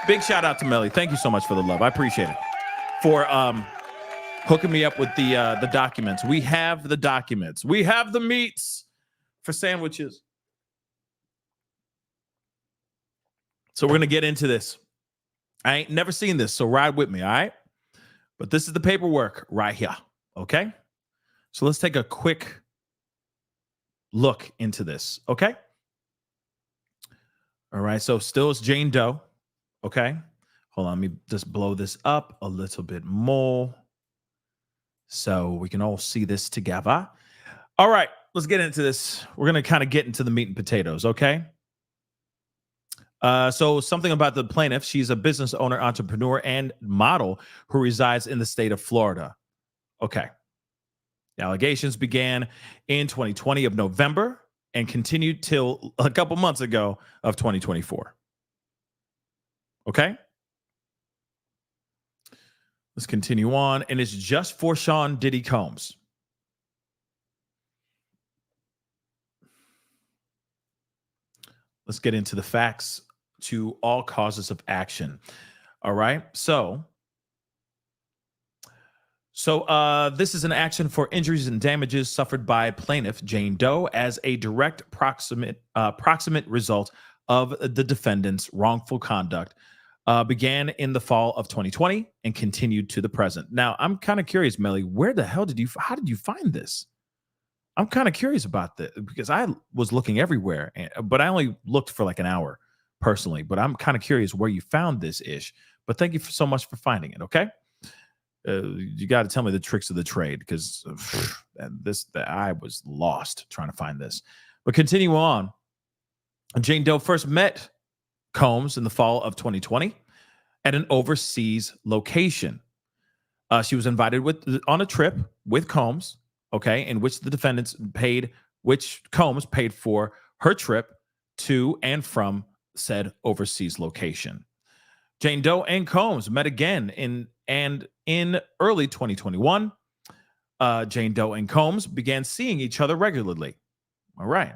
Big shout out to Melly. Thank you so much for the love. I appreciate it. For hooking me up with the documents. We have the documents. We have the meats for sandwiches. So we're going to get into this. I ain't never seen this, so ride with me, all right? But this is the paperwork right here, okay? So let's take a quick look into this, okay? All right, so still it's Jane Doe, okay? Hold on, let me just blow this up a little bit more so we can all see this together. All right, let's get into this. We're going to kind of get into the meat and potatoes, okay? So something about the plaintiff. She's a business owner, entrepreneur, and model who resides in the state of Florida. Okay. The allegations began in 2020 of November and continued till a couple months ago of 2024. Okay. Let's continue on. And it's just for Sean Diddy Combs. Let's get into the facts to all causes of action. All right. So this is an action for injuries and damages suffered by plaintiff Jane Doe as a direct proximate result of the defendant's wrongful conduct. Began in the fall of 2020 and continued to the present. Now, I'm kind of curious, Melly, how did you find this? I'm kind of curious about this because I was looking everywhere, but I only looked for like an hour personally. But I'm kind of curious where you found this ish. But thank you so much for finding it. Okay, you got to tell me the tricks of the trade because I was lost trying to find this. But continue on. Jane Doe first met Combs in the fall of 2020 at an overseas location. She was invited on a trip with Combs. Okay, in which the defendants Combs paid for her trip to and from said overseas location. Jane Doe and Combs met again in early 2021. Jane Doe and Combs began seeing each other regularly. All right.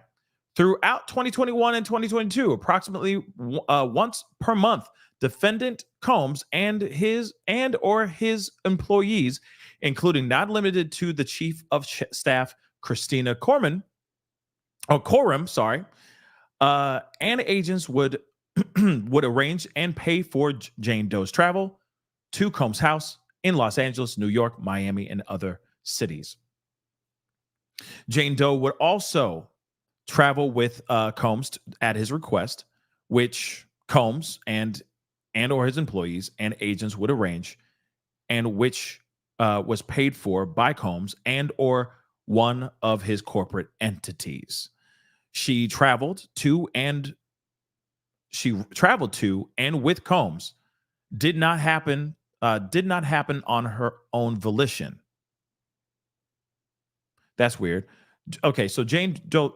Throughout 2021 and 2022, approximately once per month, defendant Combs and his employees, including not limited to the chief of staff, Christina Coram, and agents would arrange and pay for Jane Doe's travel to Combs' house in Los Angeles, New York, Miami, and other cities. Jane Doe would also travel with Combs at his request, which Combs and or his employees and agents would arrange, and which was paid for by Combs and or one of his corporate entities. She traveled to and with Combs did not happen on her own volition. That's weird. Okay, so Jane Doe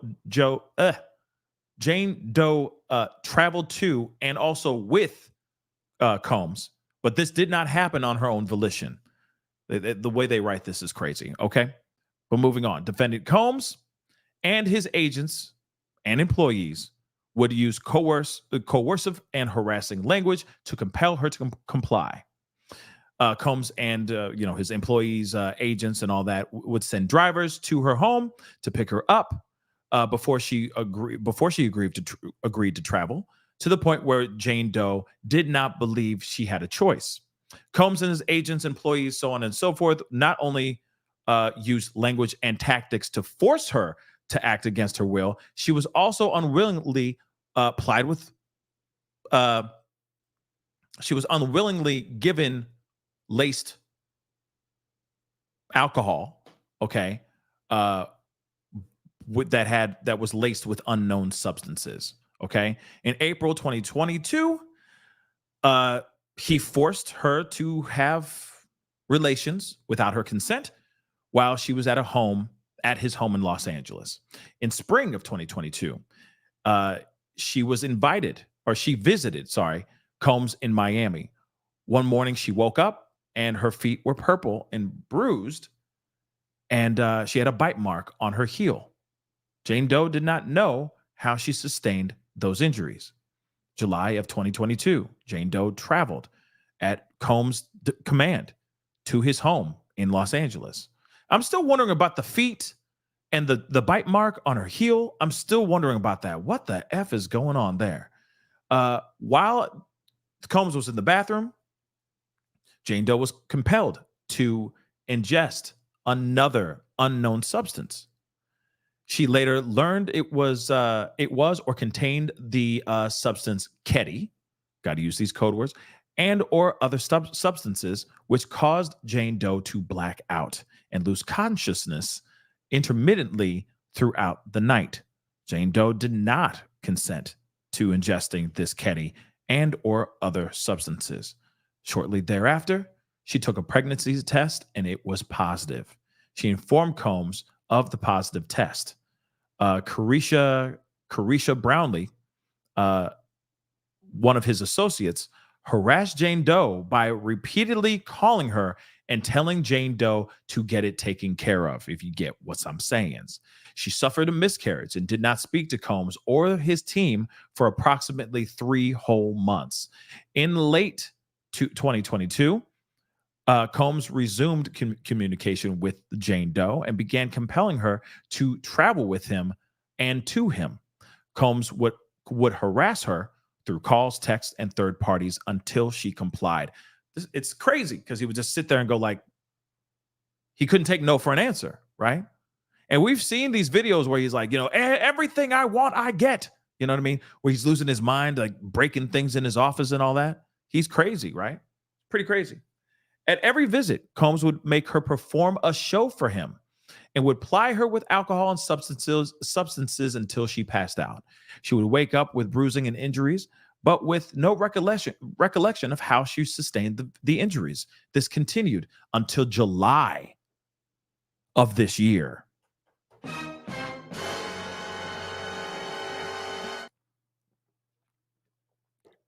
traveled to and also with Combs, but this did not happen on her own volition. The way they write this is crazy. Okay, but moving on. Defendant Combs and his agents and employees would use coercive and harassing language to compel her to comply. Combs and his employees, agents, and all that would send drivers to her home to pick her up before she agreed to travel, to the point where Jane Doe did not believe she had a choice. Combs and his agents, employees, so on and so forth, not only used language and tactics to force her to act against her will, she was also unwillingly plied with. She was unwillingly given laced alcohol. Okay, that was laced with unknown substances. Okay, in April 2022, he forced her to have relations without her consent while she was at his home in Los Angeles. In spring of 2022, she visited Combs in Miami. One morning she woke up and her feet were purple and bruised, and she had a bite mark on her heel. Jane Doe did not know how she sustained those injuries. July of 2022, Jane Doe traveled at Combs' command to his home in Los Angeles. I'm still wondering about the feet and the bite mark on her heel. I'm still wondering about that. What the F is going on there? While Combs was in the bathroom, Jane Doe was compelled to ingest another unknown substance. She later learned it was or contained the substance Keddy, got to use these code words, and or other substances which caused Jane Doe to black out and lose consciousness intermittently throughout the night. Jane Doe did not consent to ingesting this Keddy and or other substances. Shortly thereafter, she took a pregnancy test and it was positive. She informed Combs of the positive test. Carisha Brownlee, one of his associates, harassed Jane Doe by repeatedly calling her and telling Jane Doe to get it taken care of, if you get what I'm saying. She suffered a miscarriage and did not speak to Combs or his team for approximately 3 whole months. In late 2022, Combs resumed communication with Jane Doe and began compelling her to travel with him and to him. Combs would harass her through calls, texts, and third parties until she complied. It's crazy because he would just sit there and go like, he couldn't take no for an answer, right? And we've seen these videos where he's like, everything I want, I get. You know what I mean? Where he's losing his mind, like breaking things in his office and all that. He's crazy, right? Pretty crazy. At every visit, Combs would make her perform a show for him and would ply her with alcohol and substances until she passed out. She would wake up with bruising and injuries, but with no recollection of how she sustained the injuries. This continued until July of this year.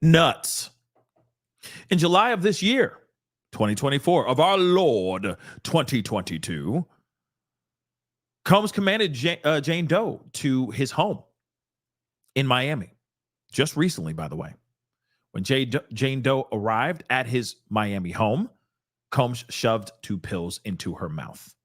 Nuts. In July of this year, 2024, of our Lord 2022, Combs commanded Jane Doe to his home in Miami. Just recently, by the way. When Jane Doe arrived at his Miami home, Combs shoved 2 pills into her mouth.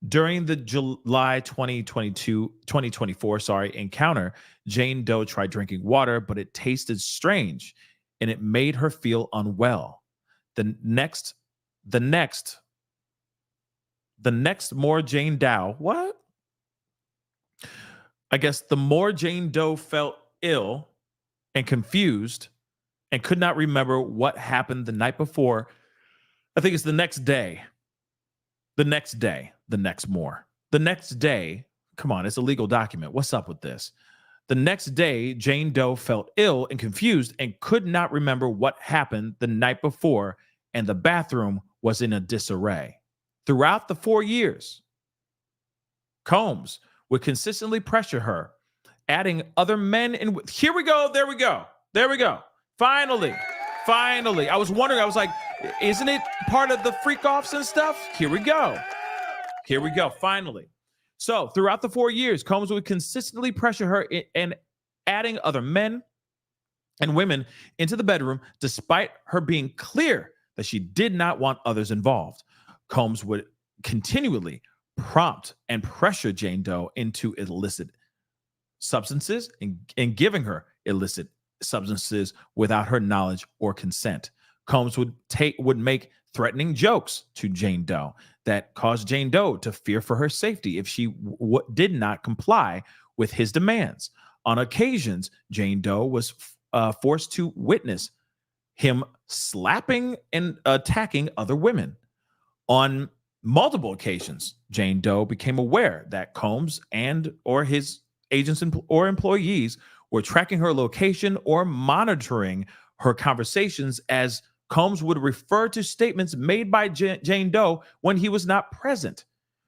During the July 2024 encounter, Jane Doe tried drinking water, but it tasted strange and it made her feel unwell. The next more Jane Doe, what? I guess the more Jane Doe felt ill and confused and could not remember what happened the night before. I think it's the next day. The next day, come on, it's a legal document. What's up with this? The next day, Jane Doe felt ill and confused and could not remember what happened the night before, and the bathroom was in a disarray. Throughout the 4 years, Combs would consistently pressure her, adding other men in. Here we go. There we go. Finally. I was wondering, I was like, isn't it part of the freak offs and stuff? Here we go. Finally. So throughout the 4 years, Combs would consistently pressure her and adding other men and women into the bedroom, despite her being clear that she did not want others involved. Combs would continually prompt and pressure Jane Doe into illicit substances and giving her illicit substances without her knowledge or consent. Combs would make threatening jokes to Jane Doe that caused Jane Doe to fear for her safety if she did not comply with his demands. On occasions, Jane Doe was forced to witness him slapping and attacking other women. On multiple occasions, Jane Doe became aware that Combs and or his agents or employees were tracking her location or monitoring her conversations, as Combs would refer to statements made by Jane Doe when he was not present.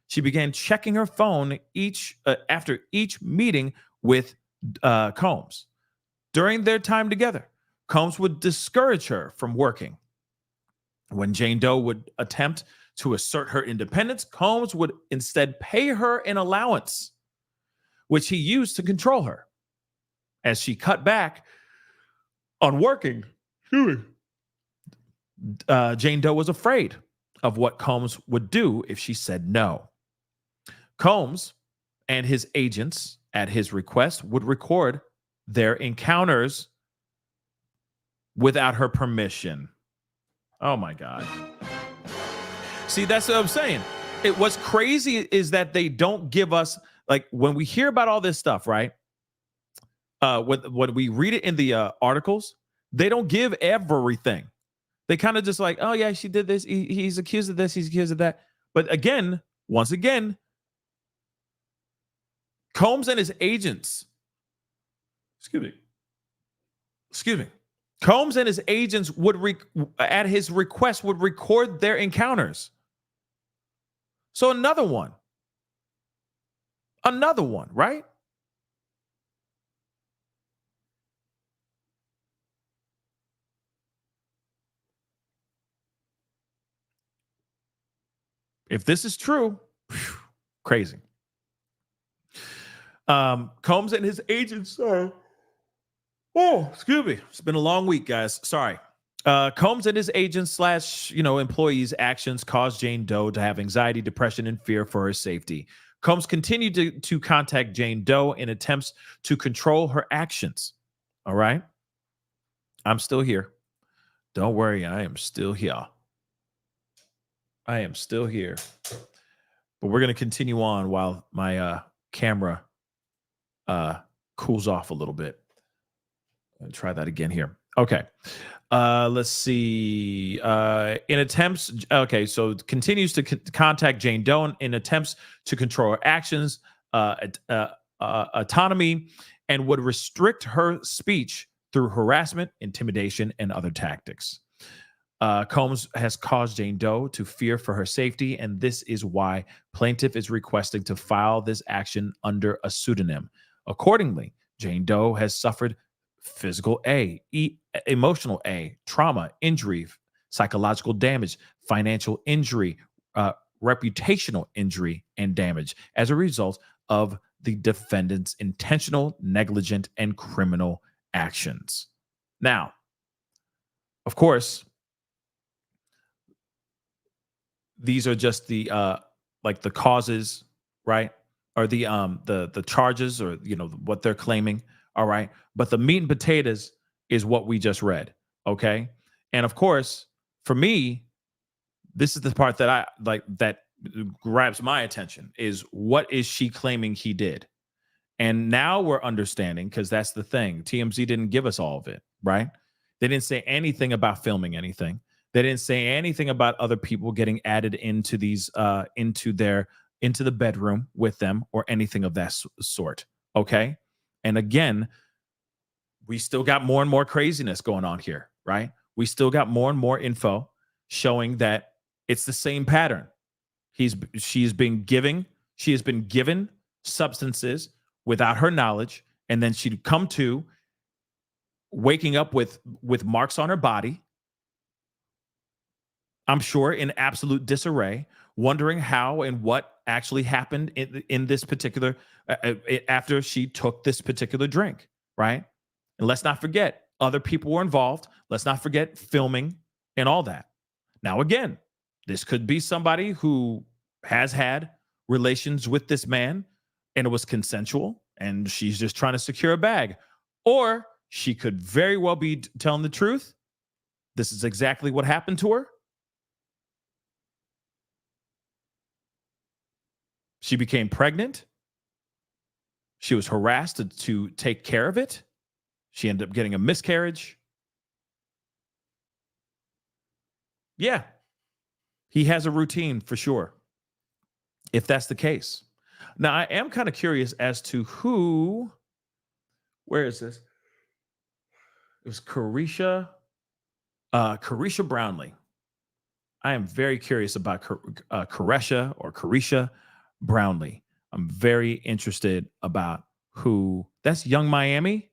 She began checking her phone after each meeting with Combs. During their time together, Combs would discourage her from working. When Jane Doe would attempt to assert her independence, Combs would instead pay her an allowance, which he used to control her. As she cut back on working, Jane Doe was afraid of what Combs would do if she said no. Combs and his agents, at his request, would record their encounters without her permission. Oh my God. See, that's what I'm saying. What's crazy is that they don't give us, like, when we hear about all this stuff, right? When we read it in the articles, they don't give everything. They kind of just like, oh yeah, she did this. He's accused of this. He's accused of that. But again, once again, Combs and his agents, excuse me, Combs and his agents would, at his request, would record their encounters. So another one, right? If this is true, crazy. Combs and his agents are, excuse me. It's been a long week, guys. Sorry. Combs and his agents / employees' actions caused Jane Doe to have anxiety, depression, and fear for her safety. Combs continued to contact Jane Doe in attempts to control her actions. All right. I'm still here. Don't worry. I am still here. But we're going to continue on while my camera cools off a little bit. I'll try that again here. Okay. Let's see. So continues to contact Jane Doe in attempts to control her actions, autonomy, and would restrict her speech through harassment, intimidation, and other tactics. Combs has caused Jane Doe to fear for her safety, and this is why plaintiff is requesting to file this action under a pseudonym. Accordingly, Jane Doe has suffered physical emotional trauma, injury, psychological damage, financial injury, reputational injury, and damage as a result of the defendant's intentional, negligent, and criminal actions. Now, of course, these are just the the causes, right? Or the charges, or what they're claiming. All right. But the meat and potatoes is what we just read. Okay. And of course, for me, this is the part that I like, that grabs my attention, is what is she claiming he did? And now we're understanding, because that's the thing. TMZ didn't give us all of it, right? They didn't say anything about filming anything. They didn't say anything about other people getting added into these, into the bedroom with them, or anything of that sort. Okay. And again, we still got more and more craziness going on here, right? We still got more and more info showing that it's the same pattern. She has been given substances without her knowledge, and then she'd come to waking up with marks on her body, I'm sure in absolute disarray, wondering how and what actually happened in this particular, after she took this particular drink, right? And let's not forget, other people were involved. Let's not forget filming and all that. Now, again, this could be somebody who has had relations with this man and it was consensual and she's just trying to secure a bag. Or she could very well be telling the truth This is exactly what happened to her. She became pregnant. She was harassed to take care of it. She ended up getting a miscarriage. Yeah, he has a routine for sure, if that's the case. Now, I am kind of curious as to who, where is this? It was Carisha Brownlee. I am very curious about Carisha Brownlee. I'm very interested about who, that's Young Miami.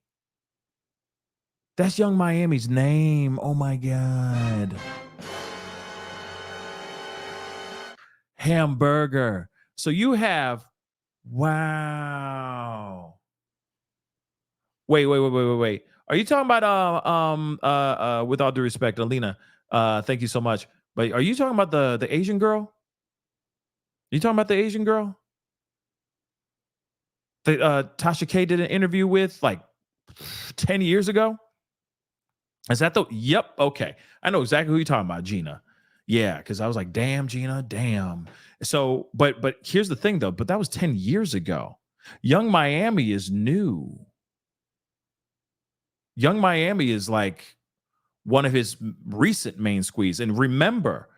That's Young Miami's name. Oh my God. Hamburger. So you have, wow. Wait. Are you talking about with all due respect, Alina? Thank you so much. But are you talking about the Asian girl? Are you talking about the Asian girl that Tasha K did an interview with like 10 years ago? Is that the, yep, okay. I know exactly who you're talking about, Gina. Yeah, because I was like, damn, Gina, damn. So, but here's the thing though, but that was 10 years ago. Young Miami is new. Young Miami is like one of his recent main squeeze. And remember,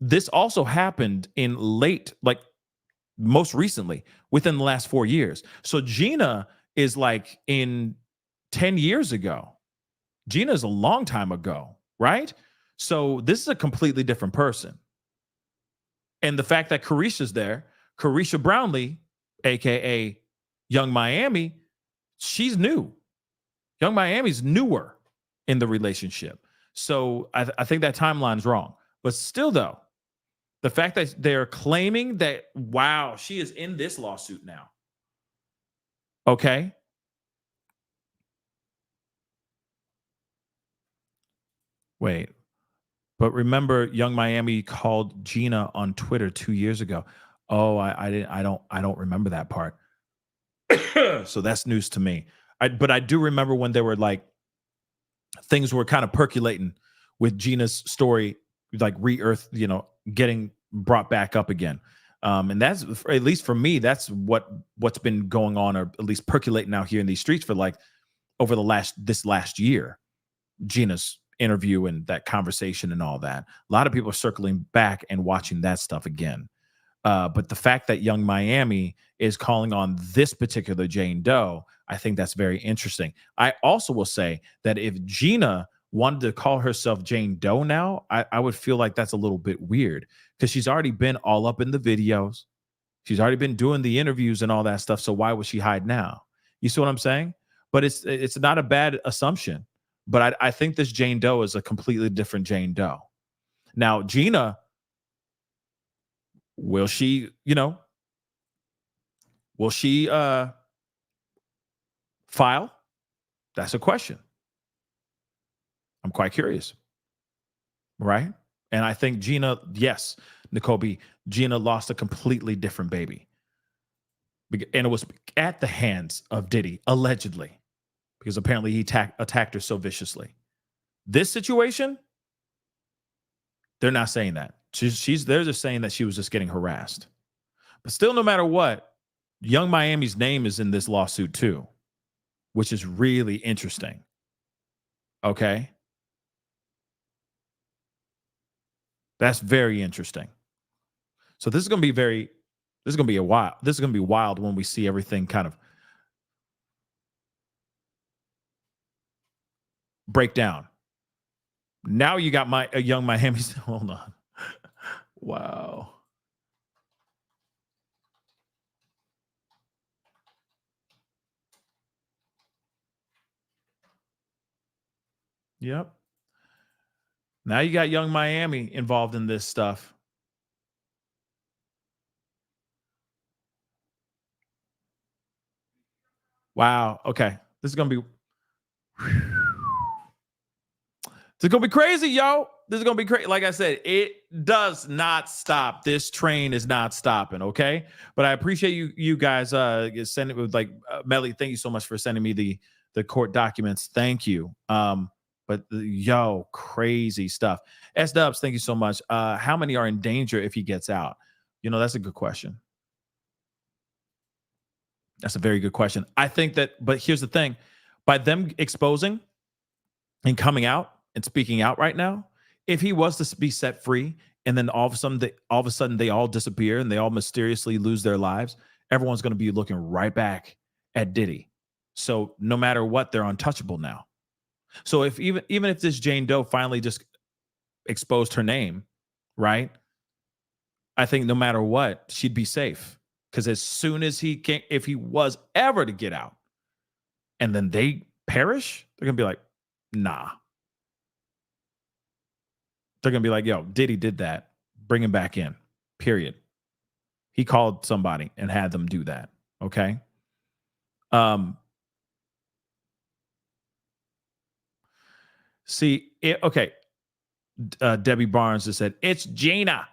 this also happened in late, like most recently, within the last 4 years. So Gina is like in 10 years ago. Gina's a long time ago, right? So this is a completely different person. And the fact that Carisha's there, Carisha Brownlee, aka Young Miami, she's new. Young Miami's newer in the relationship. So I think that timeline's wrong. But still, though, the fact that they're claiming that, wow, she is in this lawsuit now. Okay. Wait. But remember, Young Miami called Gina on Twitter 2 years ago. Oh, I don't remember that part. So that's news to me. But I do remember when there were like things were kind of percolating with Gina's story, like getting brought back up again. And that's, at least for me, that's what's been going on, or at least percolating out here in these streets for like over this last year. Gina's interview and that conversation and all that. A lot of people are circling back and watching that stuff again. But the fact that Young Miami is calling on this particular Jane Doe, I think that's very interesting. I also will say that if Gina wanted to call herself Jane Doe now, I would feel like that's a little bit weird, because she's already been all up in the videos. She's already been doing the interviews and all that stuff. So why would she hide now? You see what I'm saying? But it's not a bad assumption. But I think this Jane Doe is a completely different Jane Doe. Now, Gina, will she file? That's a question. I'm quite curious. Right? And I think Gina, yes, Nicole B, Gina lost a completely different baby. And it was at the hands of Diddy, allegedly, because apparently he attacked her so viciously. This situation, they're not saying that. They're just saying that she was just getting harassed. But still, no matter what, Young Miami's name is in this lawsuit too, which is really interesting. Okay? That's very interesting. So this is going to be wild when we see everything kind of break down. Now you got Young Miami. Hold on. Wow. Yep. Now you got Young Miami involved in this stuff. Wow. Okay. This is going to be crazy, yo. This is going to be crazy. Like I said, it does not stop. This train is not stopping, okay? But I appreciate you guys sending with like Melly, thank you so much for sending me the court documents. Thank you. But yo, crazy stuff. S-Dubs, thank you so much. How many are in danger if he gets out? You know, that's a good question. That's a very good question. I think that, but here's the thing. By them exposing and coming out and speaking out right now, if he was to be set free and then all of a sudden they all disappear and they all mysteriously lose their lives, everyone's going to be looking right back at Diddy. So no matter what, they're untouchable now. So if even if this Jane Doe finally just exposed her name, right? I think no matter what, she'd be safe. Because as soon as he came, if he was ever to get out and then they perish, they're going to be like, nah. They're going to be like, yo, Diddy did that. Bring him back in, period. He called somebody and had them do that, okay? Okay. Debbie Barnes just said, it's Gina.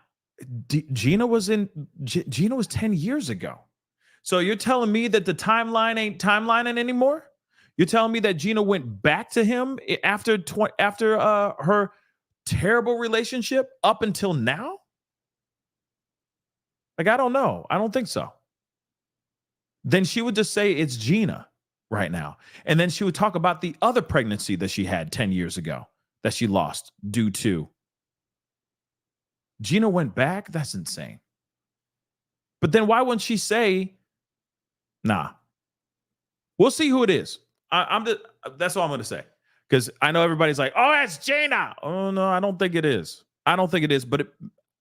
Gina was 10 years ago. So you're telling me that the timeline ain't timelining anymore? You're telling me that Gina went back to him after her terrible relationship up until now? Like, I don't know. I don't think so. Then she would just say it's Gina right now. And then she would talk about the other pregnancy that she had 10 years ago that she lost due to. Gina went back? That's insane. But then why wouldn't she say, nah? We'll see who it is. That's all I'm going to say. Because I know everybody's like, oh, it's Gina. Oh, no, I don't think it is. I don't think it is, but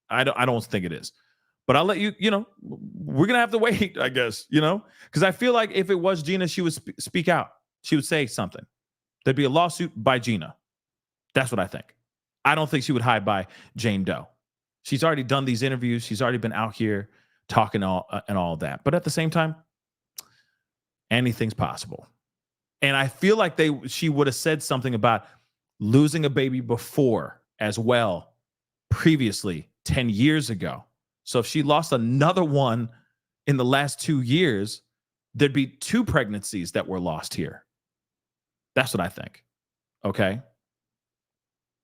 I don't think it is. But I'll let you, we're going to have to wait, I guess, because I feel like if it was Gina, she would speak out. She would say something. There'd be a lawsuit by Gina. That's what I think. I don't think she would hide by Jane Doe. She's already done these interviews. She's already been out here talking all of that. But at the same time, anything's possible. And I feel like she would have said something about losing a baby before as well, previously, 10 years ago. So if she lost another one in the last 2 years, there'd be 2 pregnancies that were lost here. That's what I think. Okay?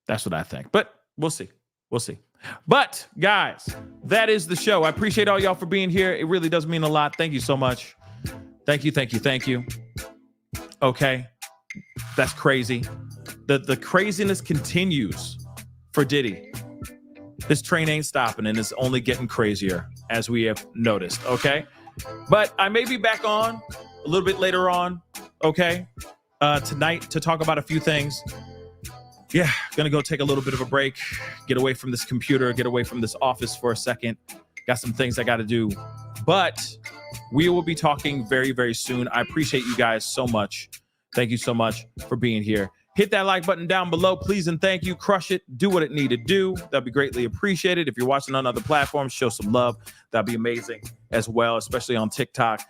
That's what I think. But we'll see. We'll see. But guys, that is the show. I appreciate all y'all for being here. It really does mean a lot. Thank you so much. Thank you, thank you, thank you. Okay. That's crazy. The craziness continues for Diddy. This train ain't stopping and it's only getting crazier as we have noticed. Okay. But I may be back on a little bit later on. Okay. Tonight to talk about a few things. Yeah, gonna go take a little bit of a break, get away from this computer, get away from this office for a second. Got some things I got to do, but we will be talking very, very soon. I appreciate you guys so much. Thank you so much for being here. Hit that like button down below, please, and thank you. Crush it. Do what it need to do. That'd be greatly appreciated. If you're watching on other platforms, show some love. That'd be amazing as well, especially on TikTok.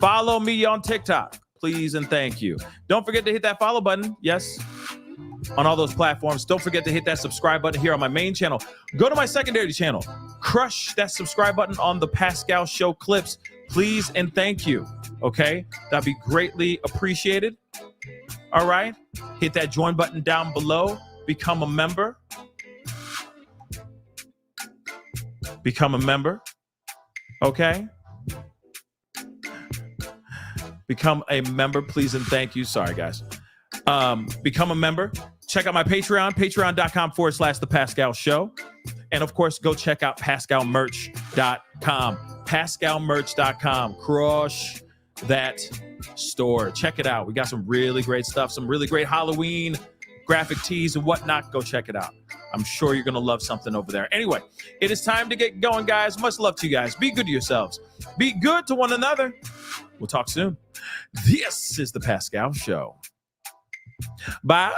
Follow me on TikTok, please, and thank you. Don't forget to hit that follow button. Yes. On all those platforms. Don't forget to hit that subscribe button here on my main channel. Go to my secondary channel. Crush that subscribe button on the Pascal Show clips, please, and thank you. Okay? That'd be greatly appreciated. All right? Hit that join button down below. Become a member. Become a member. Okay? Become a member, please, and thank you. Sorry, guys. Become a member. Check out my Patreon, patreon.com/thepascalshow. And of course, go check out pascalmerch.com. Pascalmerch.com. Crush that store. Check it out. We got some really great stuff, some really great Halloween graphic tees and whatnot. Go check it out. I'm sure you're going to love something over there. Anyway, it is time to get going, guys. Much love to you guys. Be good to yourselves. Be good to one another. We'll talk soon. This is The Pascal Show. Bye.